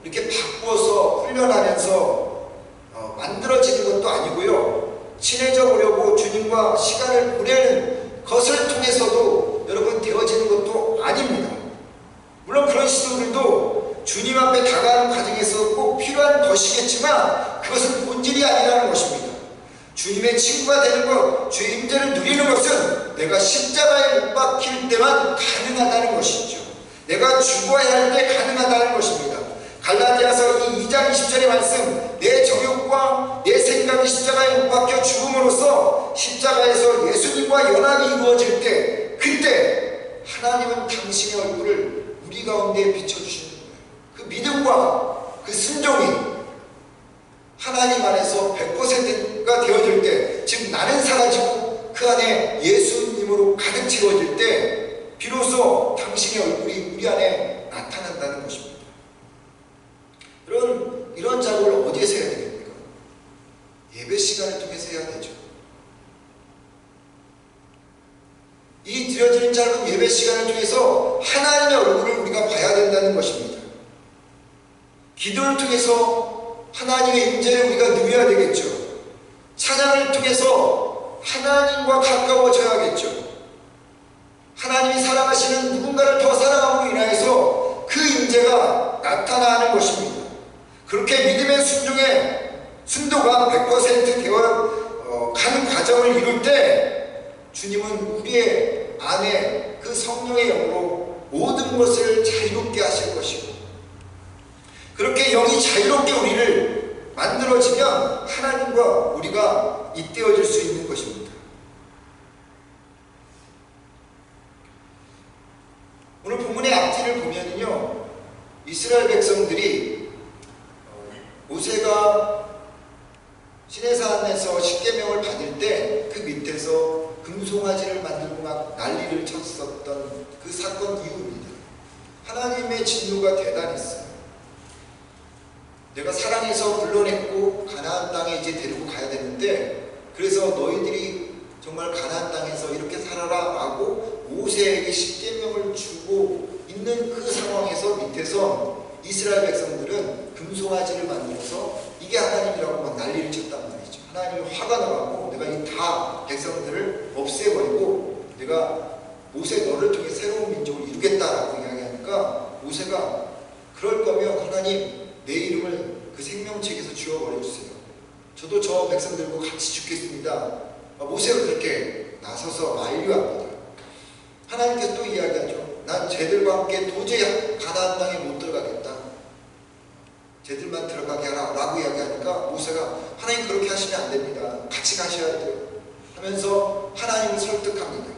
이렇게 바꾸어서 훈련하면서 만들어지는 것도 아니고요. 친해져 보려고 주님과 시간을 보내는 것을 통해서도 여러분 되어지는 것도 아닙니다. 물론 그런 시도들도 주님 앞에 다가가는 과정에서 꼭 필요한 것이겠지만 그것은 본질이 아니라는 것입니다. 주님의 친구가 되는 것, 주의 임재를 누리는 것은 내가 십자가에 못 박힐 때만 가능하다는 것이죠. 내가 죽어야 할 때 가능하다는 것입니다. 갈라디아서 2장 20절의 말씀, 내 정욕과 내 생각이 십자가에 못 박혀 죽음으로써 십자가에서 예수님과 연합이 이루어질 때, 그때 하나님은 당신의 얼굴을 우리 가운데 비춰주시는 거예요. 그 믿음과 그 순종이 하나님 안에서 100%가 되어질 때, 즉 나는 사라지고 그 안에 예수님으로 가득 채워질 때 비로소 당신의 얼굴이 우리 안에 나타난다는 것입니다. 이런 작업을 어디에서 해야 되겠습니까? 예배 시간을 통해서 해야 되죠. 이 드려지는 짧은 예배 시간을 통해서 하나님의 얼굴을 우리가 봐야 된다는 된다는 것입니다. 기도를 통해서 하나님의 임재를 우리가 누려야 되겠죠. 찬양을 통해서 하나님과 가까워져야겠죠. 하나님이 사랑하시는 누군가를 더 사랑함으로 인하여서 그 임재가 나타나는 것입니다. 그렇게 믿음의 순도가 100% 되어 가는 과정을 이룰 때 주님은 우리의 안에 그 성령의 영으로 모든 것을 자유롭게 하실 것이고, 그렇게 영이 자유롭게 우리를 만들어지면 하나님과 우리가 잇대어질 수 있는 것입니다. 오늘 본문의 앞뒤를 보면요, 이스라엘 백성들이 모세가 시내산에서 십계명을 받을 때 그 밑에서 금송아지를 만들고 막 난리를 쳤었던 그 사건 이후입니다. 하나님의 진노가 대단했어요. 내가 사랑해서 불러냈고 가나안 땅에 이제 데리고 가야 되는데, 그래서 너희들이 정말 가나안 땅에서 이렇게 살아라 라고 모세에게 십계명을 주고 있는 그 상황에서 밑에서 이스라엘 백성들은 금송아지를 만들어서 이게 하나님이라고 막 난리를 쳤단 말이죠. 하나님이 화가 나고 내가 이 다 백성들을 없애버리고 내가 모세 너를 통해 새로운 민족을 이루겠다라고 이야기하니까 모세가 그럴 거면 하나님 내 이름을 그 생명책에서 지워버려주세요. 저도 저 백성들과 같이 죽겠습니다. 모세가 그렇게 나서서 만류합니다. 하나님께서 또 이야기하죠. 난 쟤들과 함께 도저히 가나안 땅에 못 들어가겠다. 쟤들만 들어가게 하라 라고 이야기하니까 모세가 하나님 그렇게 하시면 안 됩니다. 같이 가셔야 돼요 하면서 하나님을 설득합니다.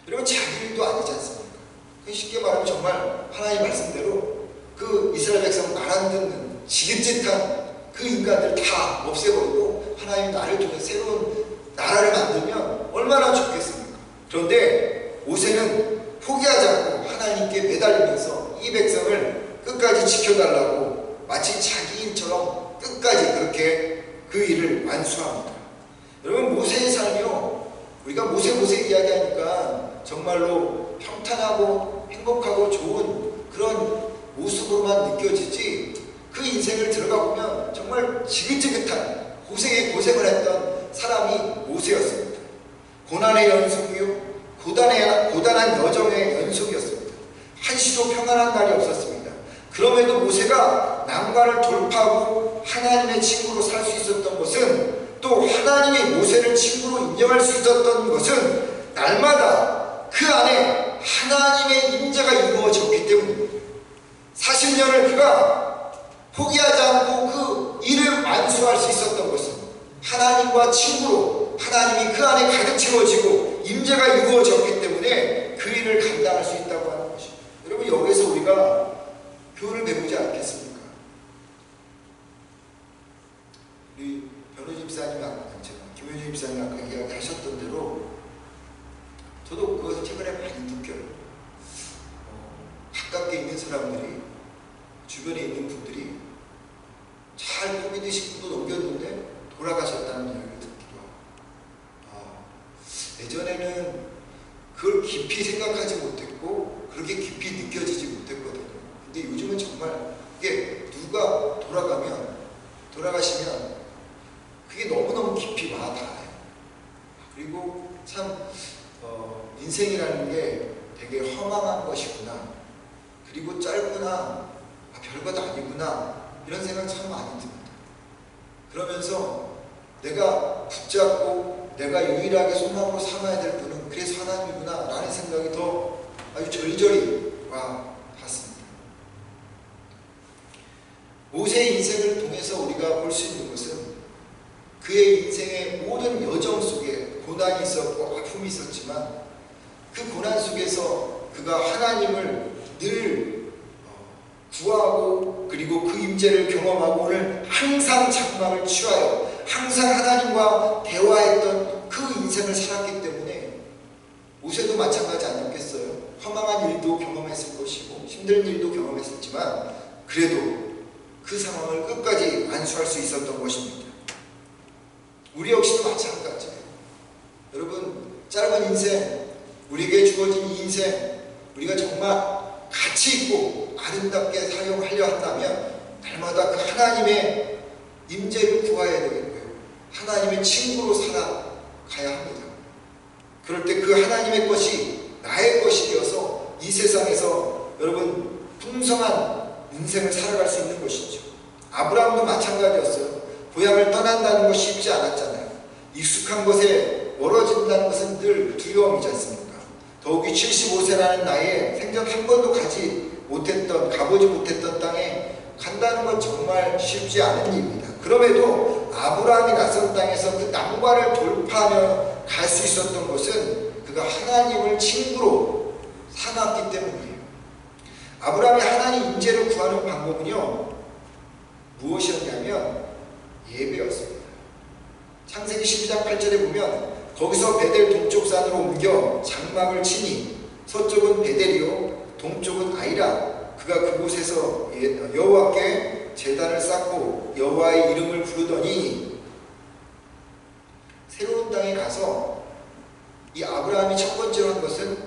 여러분, 자기 일도 아니지 않습니까? 쉽게 말하면 정말 하나님 말씀대로 그 이스라엘 백성 말 안 듣는 지긋짓한 그 인간들 다 없애버리고 하나님 나를 통해 새로운 나라를 만들면 얼마나 좋겠습니까? 그런데 모세는 포기하지 않고 하나님께 매달리면서 이 백성을 끝까지 지켜달라고 마치 자기 일처럼 끝까지 그렇게 그 일을 완수합니다. 여러분, 모세의 삶이요, 우리가 모세 이야기하니까 정말로 평탄하고 행복하고 좋은 그런 모습으로만 느껴지지, 그 인생을 들어가 보면 정말 지긋지긋한 고생을 했던 사람이 모세였습니다. 고난의 연속이요, 고단한 여정의 연속이었습니다. 한시도 평안한 날이 없었습니다. 그럼에도 모세가 난관을 돌파하고 하나님의 친구로 살 수 있었던 것은, 또 하나님이 모세를 친구로 인정할 수 있었던 것은 날마다 그 안에 하나님의 임재가 이루어졌기 때문입니다. 40년을 그가 포기하지 않고 그 일을 완수할 수 있었던 것은 하나님과 친구로 하나님이 그 안에 가득 채워지고 임재가 이루어졌기 때문에 그 일을 감당할 수 있다고 하는 것입니다. 여러분, 여기서 우리가 교훈을 배우지 않겠습니까? 우리 변호진 집사님, 김효진 집사님 아까 이야기하셨던 대로 저도 그것을 최근에 많이 느껴요. 가깝게 있는 사람들이, 주변에 있는 분들이 잘 코비드19도 넘겼는데 돌아가셨다는 이야기를 듣기도 하고, 예전에는 그걸 깊이 생각하지 못했고 그렇게 깊이 느껴지지 못했거든요. 근데 요즘은 정말 이게 누가 돌아가시면 그게 너무너무 깊이 와닿아요. 그리고 참 인생이라는 게 되게 허망한 것이구나, 그리고 짧구나, 별것 아니구나, 이런 생각 참 많이 듭니다. 그러면서 내가 붙잡고 내가 유일하게 소망으로 삼아야 될 분은 그래서 하나님이구나 라는 생각이 더 아주 절절히 와 닿습니다. 모세의 인생을 통해서 우리가 볼 수 있는 것은 그의 인생의 모든 여정 속에 고난이 있었고 아픔이 있었지만 그 고난 속에서 그가 하나님을 늘 구하고 그리고 그 임재를 경험하고 오늘 항상 장막을 취하여 항상 하나님과 대화했던 그 인생을 살았기 때문에 모세도 마찬가지 아니었겠어요? 허망한 일도 경험했을 것이고 힘든 일도 경험했었지만 그래도 그 상황을 끝까지 완수할 수 있었던 것입니다. 우리 역시도 마찬가지예요. 여러분, 짧은 인생, 우리에게 주어진 이 인생, 우리가 정말 가치 있고 아름답게 사용하려 한다면 날마다 그 하나님의 임재를 구해야 되겠고요. 하나님의 친구로 살아가야 합니다. 그럴 때 그 하나님의 것이 나의 것이 되어서 이 세상에서 여러분 풍성한 인생을 살아갈 수 있는 것이죠. 아브라함도 마찬가지였어요. 고향을 떠난다는 것이 쉽지 않았잖아요. 익숙한 것에 멀어진다는 것은 늘 두려움이지 않습니까? 더욱이 75세라는 나이에 생전 한 번도 가보지 못했던 땅에 간다는 건 정말 쉽지 않은 일입니다. 그럼에도 아브라함이 낯선 땅에서 그 난관을 돌파하며 갈 수 있었던 것은 그가 하나님을 친구로 삼았기 때문이에요. 아브라함이 하나님 임재를 구하는 방법은요, 무엇이었냐면 예배였습니다. 창세기 12장 8절에 보면 거기서 베델 동쪽 산으로 옮겨 장막을 치니 서쪽은 베델이요 동쪽은 아이라. 그가 그곳에서 여호와께 제단을 쌓고 여호와의 이름을 부르더니, 새로운 땅에 가서 이 아브라함이 첫 번째로 한 것은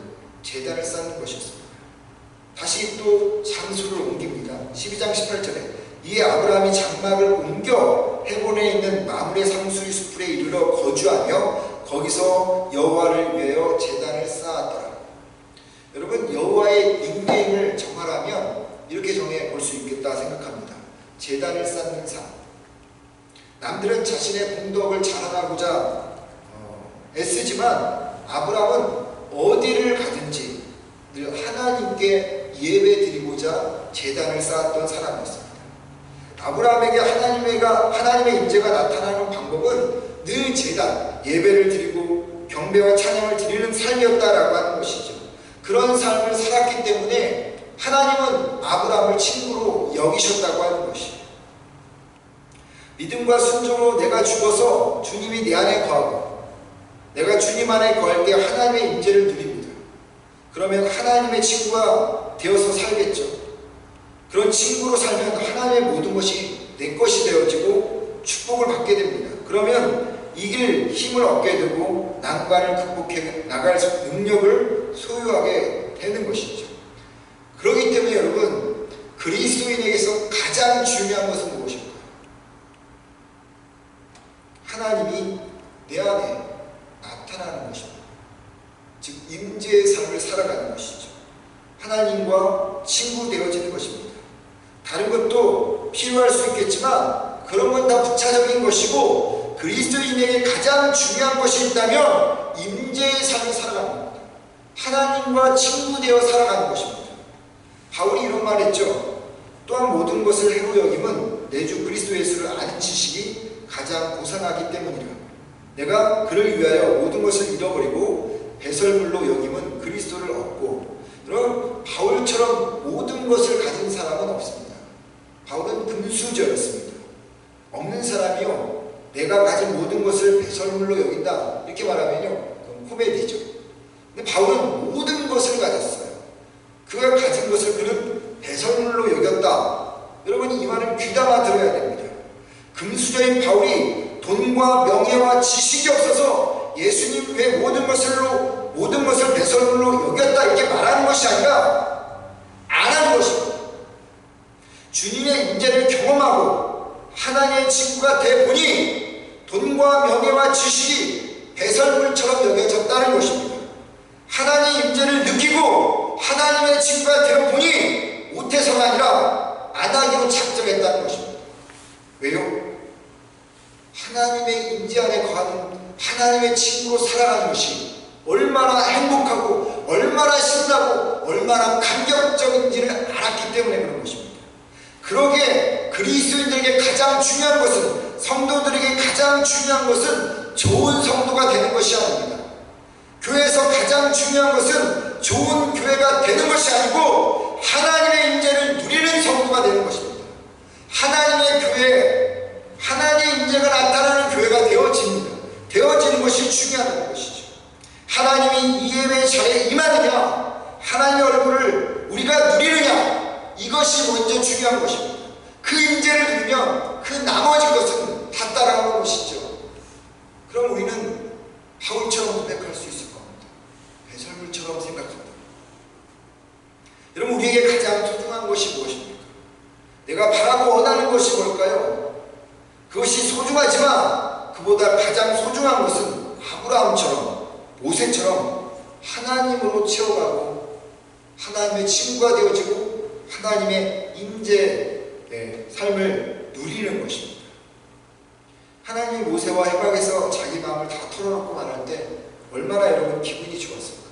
제단을 쌓는 것이었습니다. 다시 또 장소를 옮깁니다. 12장 18절에 이에 아브라함이 장막을 옮겨 헤본에 있는 마므레 상수리 숲에 이르러 거주하며 거기서 여호와를 위하여 제단을 쌓았더라. 여러분, 여호와의 닉네임을 정하라면 이렇게 정해 볼 수 있겠다 생각합니다. 제단을 쌓는 삶. 남들은 자신의 공덕을 자랑하고자 애쓰지만 아브라함은 어디를 가든지 늘 하나님께 예배드리고자 제단을 쌓았던 사람이었습니다. 아브라함에게 하나님의 임재가 나타나는 방법은 늘 제단, 예배를 드리고 경배와 찬양을 드리는 삶이었다라고 하는 것이죠. 그런 삶을 살았기 때문에 하나님은 아브라함을 친구로 여기셨다고 하는 것이에요. 믿음과 순종으로 내가 죽어서 주님이 내 안에 거하고 내가 주님 안에 거할 때 하나님의 임재를 누립니다. 그러면 하나님의 친구가 되어서 살겠죠. 그런 친구로 살면 하나님의 모든 것이 내 것이 되어지고 축복을 받게 됩니다. 그러면 이길 힘을 얻게 되고 난관을 극복해 나갈 능력을 소유하게 되는 것이죠. 그렇기 때문에 여러분, 그리스도인에게서 가장 중요한 것은 무엇일까요? 하나님이 내 안에 나타나는 것입니다. 즉 임재의 삶을 살아가는 것이죠. 하나님과 친구 되어지는 것입니다. 다른 것도 필요할 수 있겠지만 그런 건 다 부차적인 것이고, 그리스도인에게 가장 중요한 것이 있다면 임재의 삶을 살아가는 겁니다. 하나님과 친구 되어 살아가는 것입니다. 바울이 이런 말 했죠. 또한 모든 것을 해로 여김은 내 주 그리스도 예수를 아는 지식이 가장 고상하기 때문이라. 내가 그를 위하여 모든 것을 잃어버리고 배설물로 여김은 그리스도를 얻고. 그럼 바울처럼 모든 것을 가진 사람은 없습니다. 바울은 금수저였습니다. 없는 사람이요, 내가 가진 모든 것을 배설물로 여긴다 이렇게 말하면요, 그건 코미디죠. 근데 바울은 모든 것을 가졌어요. 그가 가진 것을 그는 배설물로 여겼다. 여러분, 이 말을 귀담아 들어야 됩니다. 금수저인 바울이 돈과 명예와 지식이 없어서 예수님 외 모든 것을 배설물로 여겼다 이렇게 말하는 것이 아니라 안 하는 것입니다. 주님의 임재를 경험하고 하나님의 친구가 돼 보니 돈과 명예와 지식이 배설물처럼 여겨졌다는 것입니다. 하나님의 임재를 느끼고 하나님의 친구가 되어 보니 못해서가 아니라 안 하기로 작정했다는 것입니다. 왜요? 하나님의 임재 안에 거하는 하나님의 친구로 살아가는 것이 얼마나 행복하고 얼마나 신나고 얼마나 감격적인지를 알았기 때문에 그런 것입니다. 그러기에 그리스도인들에게 가장 중요한 것은, 성도들에게 가장 중요한 것은 좋은 성도가 되는 것이 아닙니다. 교회에서 가장 중요한 것은 좋은 교회가 되는 것이 아니고 하나님의 임재를 누리는 성도가 되는 것입니다. 하나님의 교회, 하나님의 임재가 나타나는 교회가 되어지는 것이 중요하다는 것이죠. 하나님이 이 예배의 자리에 임하느냐, 하나님의 얼굴을 우리가 누리느냐, 이것이 먼저 중요한 것입니다. 그 임재를 누리면 그 나머지 것은 다 따라오는 것이죠. 그럼 우리는 바울처럼 고백할 수 있을 겁니다. 배설물처럼 생각한다. 여러분, 우리에게 가장 소중한 것이 무엇입니까? 내가 바라고 원하는 것이 뭘까요? 그것이 소중하지만 그보다 가장 소중한 것은 아브라함처럼, 모세처럼 하나님으로 채워가고 하나님의 친구가 되어지고 하나님의 임재의 삶을 누리는 것입니다. 하나님이 모세와 해박에서 자기 마음을 다 털어놓고 말할 때 얼마나 여러분 기분이 좋았을까요?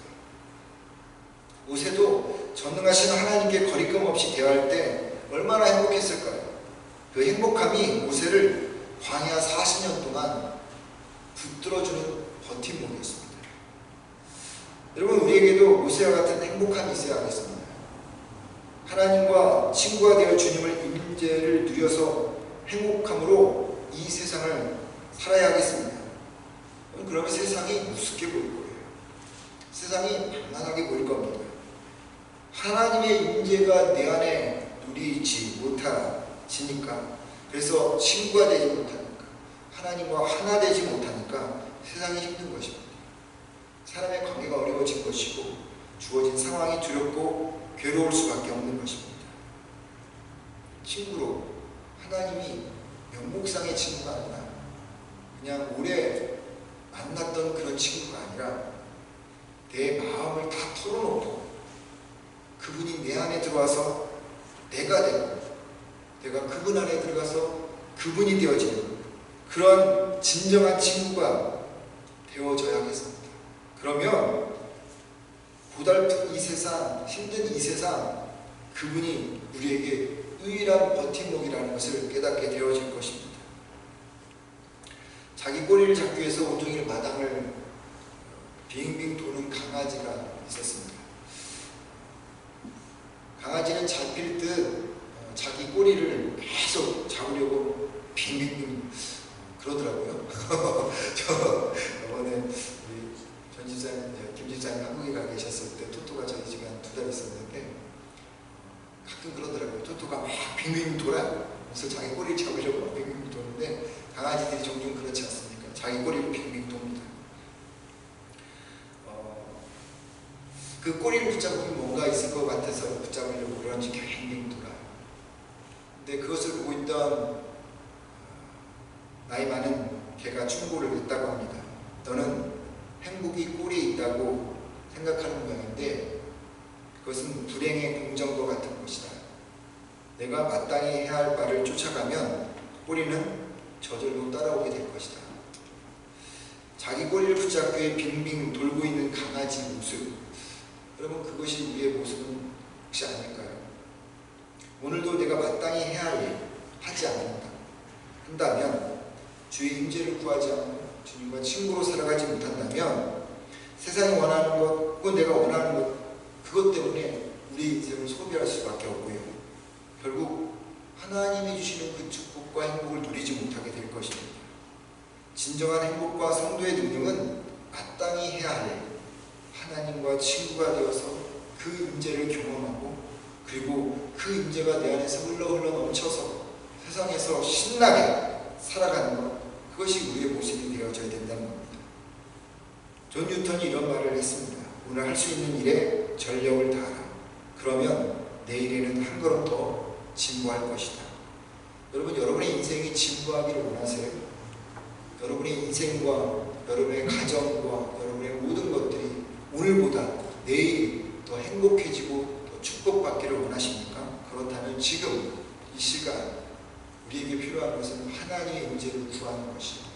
모세도 전능하신 하나님께 거리낌 없이 대화할 때 얼마나 행복했을까요? 그 행복함이 모세를 광야 40년 동안 붙들어주는 버팀목이었습니다. 여러분, 우리에게도 모세와 같은 행복함이 있어야 하겠습니다. 하나님과 친구가 되어 주님을 임재를 누려서 행복함으로 이 세상을 살아야 하겠습니다. 그러면 세상이 우습게 보일 거예요. 세상이 만만하게 보일 겁니다. 하나님의 임재가 내 안에 누리지 못하시니까, 그래서 친구가 되지 못하니까, 하나님과 하나 되지 못하니까 세상이 힘든 것입니다. 사람의 관계가 어려워진 것이고 주어진 상황이 두렵고 괴로울 수밖에 없는 것입니다. 친구로 하나님이 명목상의 친구가 아니라 그냥 오래 만났던 그런 친구가 아니라 내 마음을 다 털어놓고 그분이 내 안에 들어와서 내가 되고 내가 그분 안에 들어가서 그분이 되어지는 그런 진정한 친구가 되어져야겠습니다. 그러면 고달픈 이 세상, 힘든 이 세상, 그분이 우리에게 유일한 버팀목이라는 것을 깨닫게 되어질 것입니다. 자기 꼬리를 잡기 위해서 온종일 마당을 빙빙 도는 강아지가 있었습니다. 강아지는 잡힐 듯 자기 꼬리를 계속 잡으려고 빙빙빙 그러더라고요. 저 이번에 우리 전 집사님, 김 집사님 한국에 가 계셨을 때 토토가 저희 집에 한 2달 있었는데 가끔 그러더라고요. 토토가 막 빙빙 돌아. 그래서 자기 꼬리를 잡으려고 막 빙빙 도는데 강아지들이 종종 그렇지 않습니까? 자기 꼬리를 빙빙 돕니다. 그 꼬리를 붙잡으면 뭔가 있을 것 같아서 붙잡으려고 그런지 빙빙 돌아요. 근데 그것을 보고 있던 나이 많은 개가 충고를 했다고 합니다. 너는 행복이 꼬리에 있다고 생각하는 모양인데 그것은 불행의 공정과 같은 것이다. 내가 마땅히 해야 할 바를 쫓아가면 꼬리는 저절로 따라오게 될 것이다. 자기 꼬리를 붙잡기 위해 빙빙 돌고 있는 강아지 모습, 여러분, 그것이 우리의 모습은 혹시 아닐까요? 오늘도 내가 마땅히 해야 할 일 하지 한다면, 주의 임재를 구하지 않고 주님과 친구로 살아가지 못한다면 세상이 원하는 것 혹은 내가 원하는 것, 그것 때문에 우리 인생을 소비할 수밖에 없고요. 결국 하나님이 주시는 그 축복과 행복을 누리지 못하게 될 것입니다. 진정한 행복과 성도의 능력은 마땅히 해야 할 일, 하나님과 친구가 되어서 그 임재를 경험하고 그리고 그 임재가 내 안에서 흘러 넘쳐서 세상에서 신나게 살아가는 것, 그것이 우리의 모습이 되어져야 된다는 겁니다. 존 뉴턴이 이런 말을 했습니다. 오늘 할 수 있는 일에 전력을 다하라. 그러면 내일에는 한 걸음 더 진보할 것이다. 여러분, 여러분의 인생이 진보하기를 원하세요? 여러분의 인생과 여러분의 가정과 여러분의 모든 것들이 오늘보다 내일이 더 행복해지고 더 축복받기를 원하십니까? 그렇다면 지금 이 시간 우리에게 필요한 것은 하나님의 임재를 구하는 것입니다.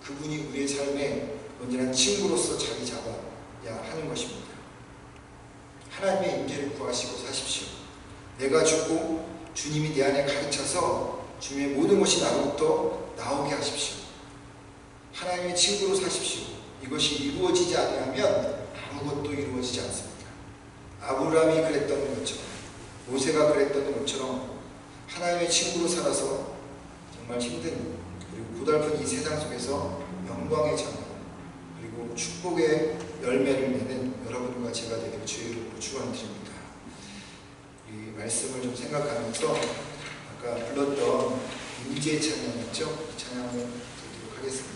그분이 우리의 삶에 온전한 친구로서 자리 잡아야 하는 것입니다. 하나님의 임재를 구하시고 사십시오. 내가 죽고 주님이 내 안에 가르쳐서 주님의 모든 것이 나로부터 나오게 하십시오. 하나님의 친구로 사십시오. 이것이 이루어지지 않으면 아무것도 이루어지지 않습니다. 아브라함이 그랬던 것처럼, 모세가 그랬던 것처럼 하나님의 친구로 살아서 정말 힘든 그리고 고달픈 이 세상 속에서 영광의 장로 그리고 축복의 열매를 맺는 여러분과 제가 되기를 주의 이름으로 축원드립니다. 이 말씀을 좀 생각하면서 아까 불렀던 임재 찬양이었죠? 이 찬양을 드리도록 하겠습니다.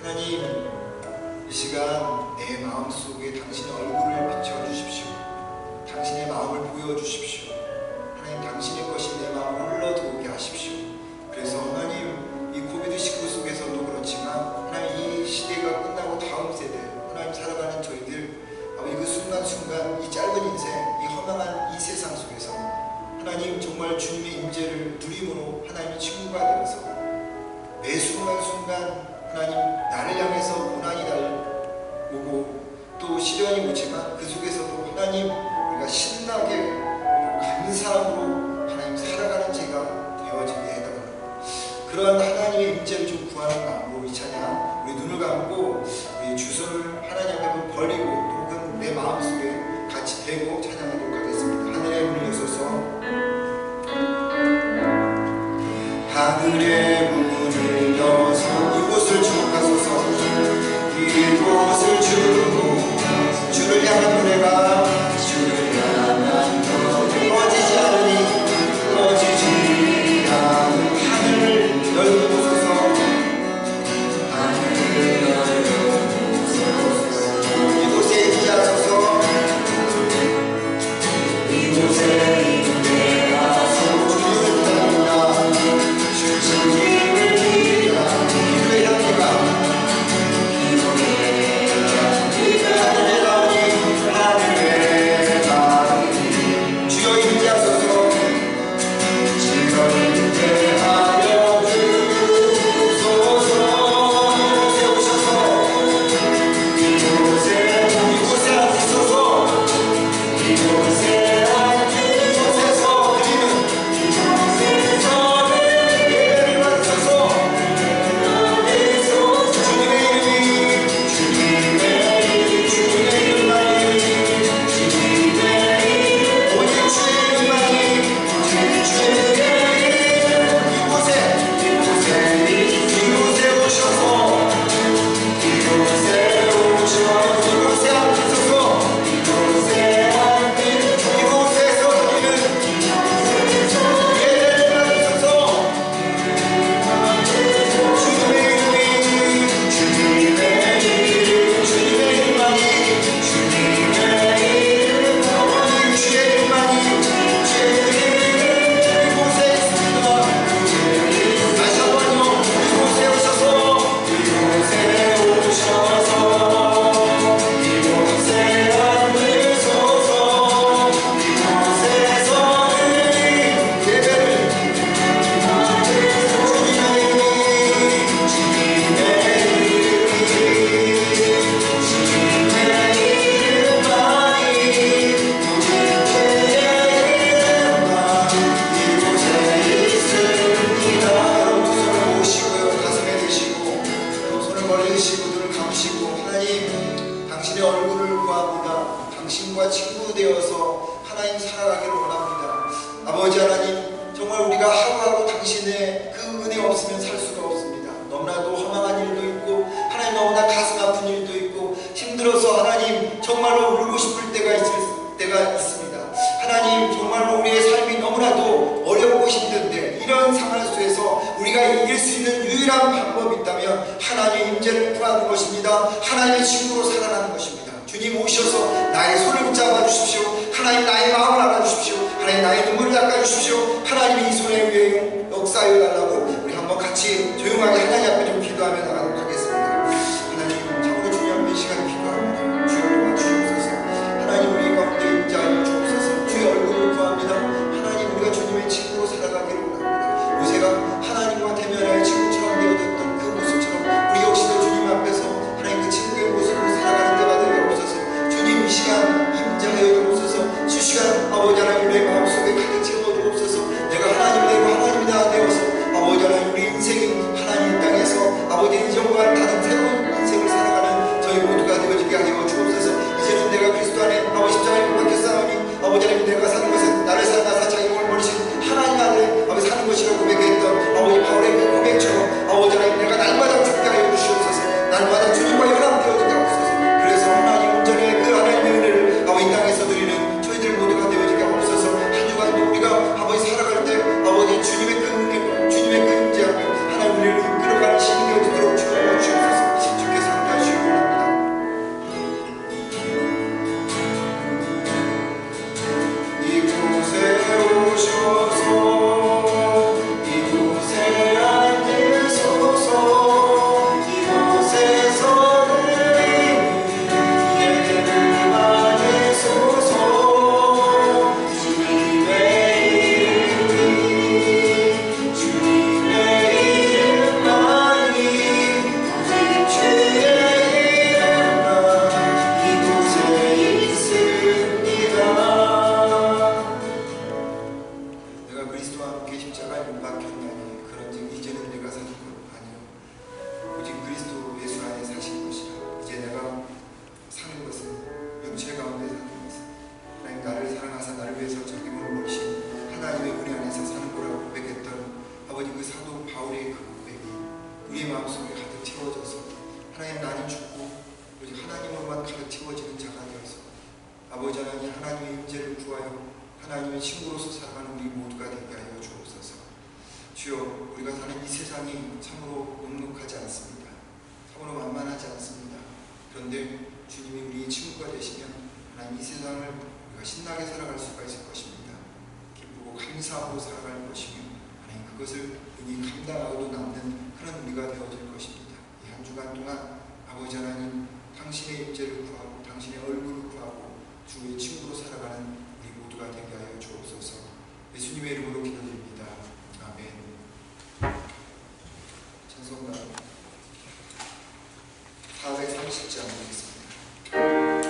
하나님, 이 시간 내 마음속에 당신의 얼굴을 비춰주십시오. 당신의 마음을 보여주십시오. 하나님, 당신의 것이 내 마음을 흘러들어오게 하십시오. 그래서 하나님, 이 코비드19 속에서도 그렇지만 하나님, 이 시대가 끝나고 다음 세대 하나님 살아가는 저희들, 아버지 그 순간순간 이 짧은 인생, 이 허망한 이 세상 속에서 하나님 정말 주님의 임재를 누림으로 하나님의 친구가 되어서 매 순간순간 하나님 나를 향해서 고난이 오고 또 시련이 오지만 그 속에서도 하나님 우리가 신나게 감사함으로 하나님 살아가는 제가 되어지게 해달라고, 그러한 하나님의 임재를 좀 구하는 마음으로 이 찬양 우리 눈을 감고 우리 주소를 하나님 앞에 벌리고 혹은 내 마음속에 같이 대고 찬양하도록 하겠습니다. 하늘의 문을 여소서, 하늘의 문을 여서 이곳을 주목하소서. 이곳을 주고 주를 향한 노래가 꺼지지 않으니 꺼지지 않은 하늘을 열어보소서. 하늘을 열어보소서. 이곳에 임재하소서. 이곳에 임재하소서. 주님을 따릅니다. 주님을 따라 기도의 향기가 아버지 하나님 우리 인생이 하나님 땅에서 아버지 하나님 나는 죽고 오직 하나님으로만 가득 채워지는 자가 되어서 아버지 하나님 하나님의 임재를 구하여 하나님의 친구로서 살아가는 우리 모두가 되게 하여 주옵소서. 주여 우리가 사는 이 세상이 참으로 녹록하지 않습니다. 참으로 만만하지 않습니다. 그런데 주님이 우리의 친구가 되시면 하나님 이 세상을 우리가 신나게 살아갈 수가 있을 것입니다. 기쁘고 감사하고 살아갈 것이며 하나님 그것을 능히 감당하고도 남는 그런 우리가 되어질 것입니다. 이 한 주간 동안 아버지 하나님 당신의 임재를 구하고 당신의 얼굴을 구하고 주의 친구로 살아가는 우리 모두가 되게 하여 주옵소서. 예수님의 이름으로 기도드립니다. 아멘. 찬송가 430장 드리겠습니다.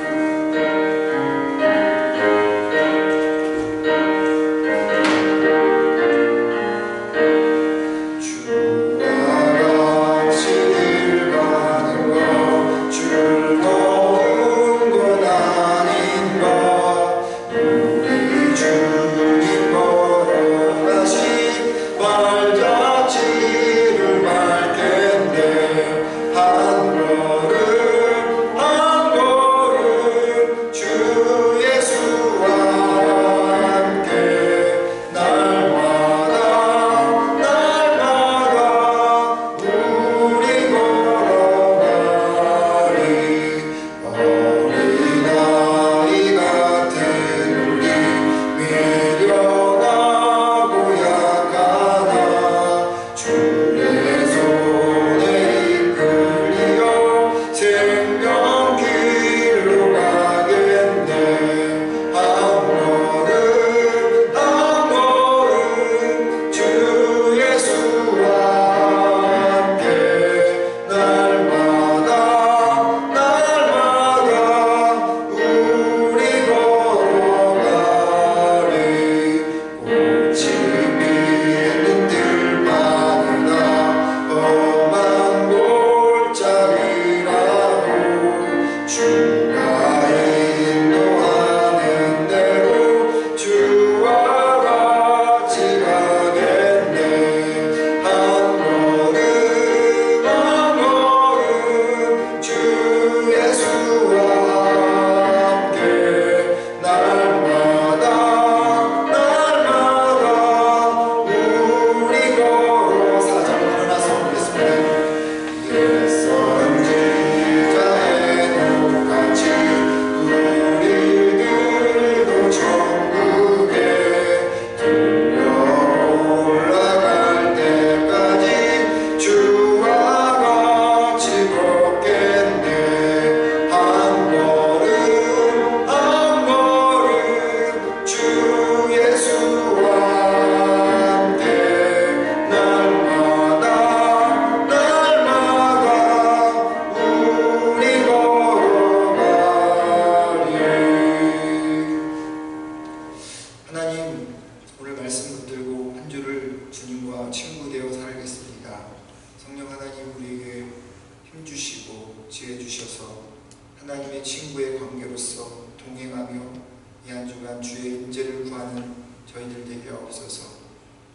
하나님의 친구의 관계로서 동행하며 이 한 주간 주의 임재를 구하는 저희들 되게 하옵소서.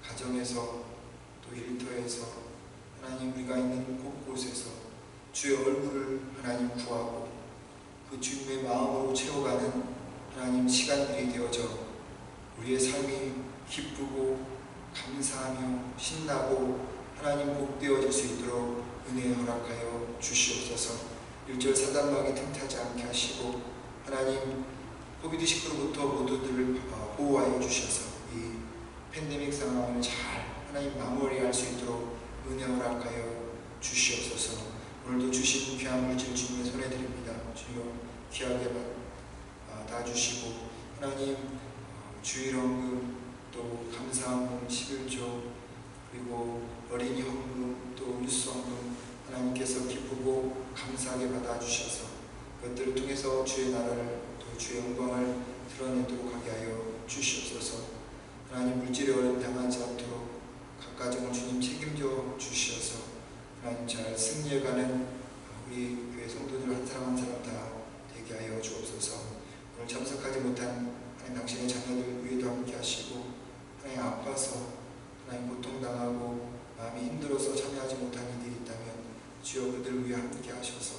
가정에서 또 일터에서 하나님 우리가 있는 곳곳에서 주의 얼굴을 하나님 구하고 그 주님의 마음으로 채워가는 하나님 시간들이 되어져 우리의 삶이 기쁘고 감사하며 신나고 하나님 복되어질 수 있도록 은혜 허락하여 주시옵소서. 1절 사단마귀 틈타지 않게 하시고 하나님 코비드19로부터 모두들을 보호하여 주셔서 이 팬데믹 상황을 잘 하나님 마무리할 수 있도록 은혜 허락하여 주시옵소서. 오늘도 주신 귀한 물질 주님의 손에 드립니다. 주여 귀하게 놔주시고 하나님 주일 헌금 또 감사헌금 11조 그리고 어린이 헌금 또 뉴스 헌금 하나님께서 기쁘고 감사하게 받아주셔서 그것들을 통해서 주의 나라를 또 주의 영광을 드러내도록 하게 하여 주시옵소서. 하나님 물질의 어려움 당하지 않도록 각 가정을 주님 책임져 주셔서 하나님 잘 승리해가는 우리 교회 성도들 한 사람 한 사람 다 되게 하여 주옵소서. 오늘 참석하지 못한 하나님 당신의 자녀들 위에도 함께 하시고 하나님 아파서 하나님 고통당하고 마음이 힘들어서 참여하지 못한 이들이 있다면 주여 그들 위해 함께 하셔서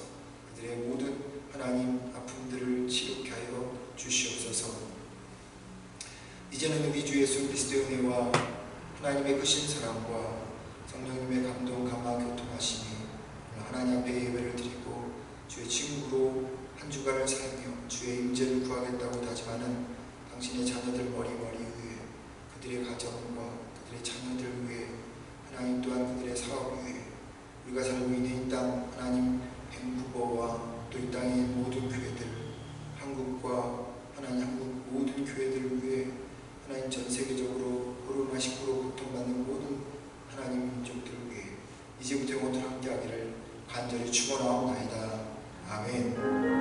가정과 그들의 자녀들 위해 하나님 또한 그들의 사업 위해 우리가 살고 있는 이 땅 하나님 밴쿠버와 또 이 땅의 모든 교회들 한국과 하나님 한국 모든 교회들을 위해 하나님 전 세계적으로 코로나19로 고통받는 모든 하나님 민족들을 위해 이제부터 영원토록 함께하기를 간절히 축원하옵나이다. 아멘.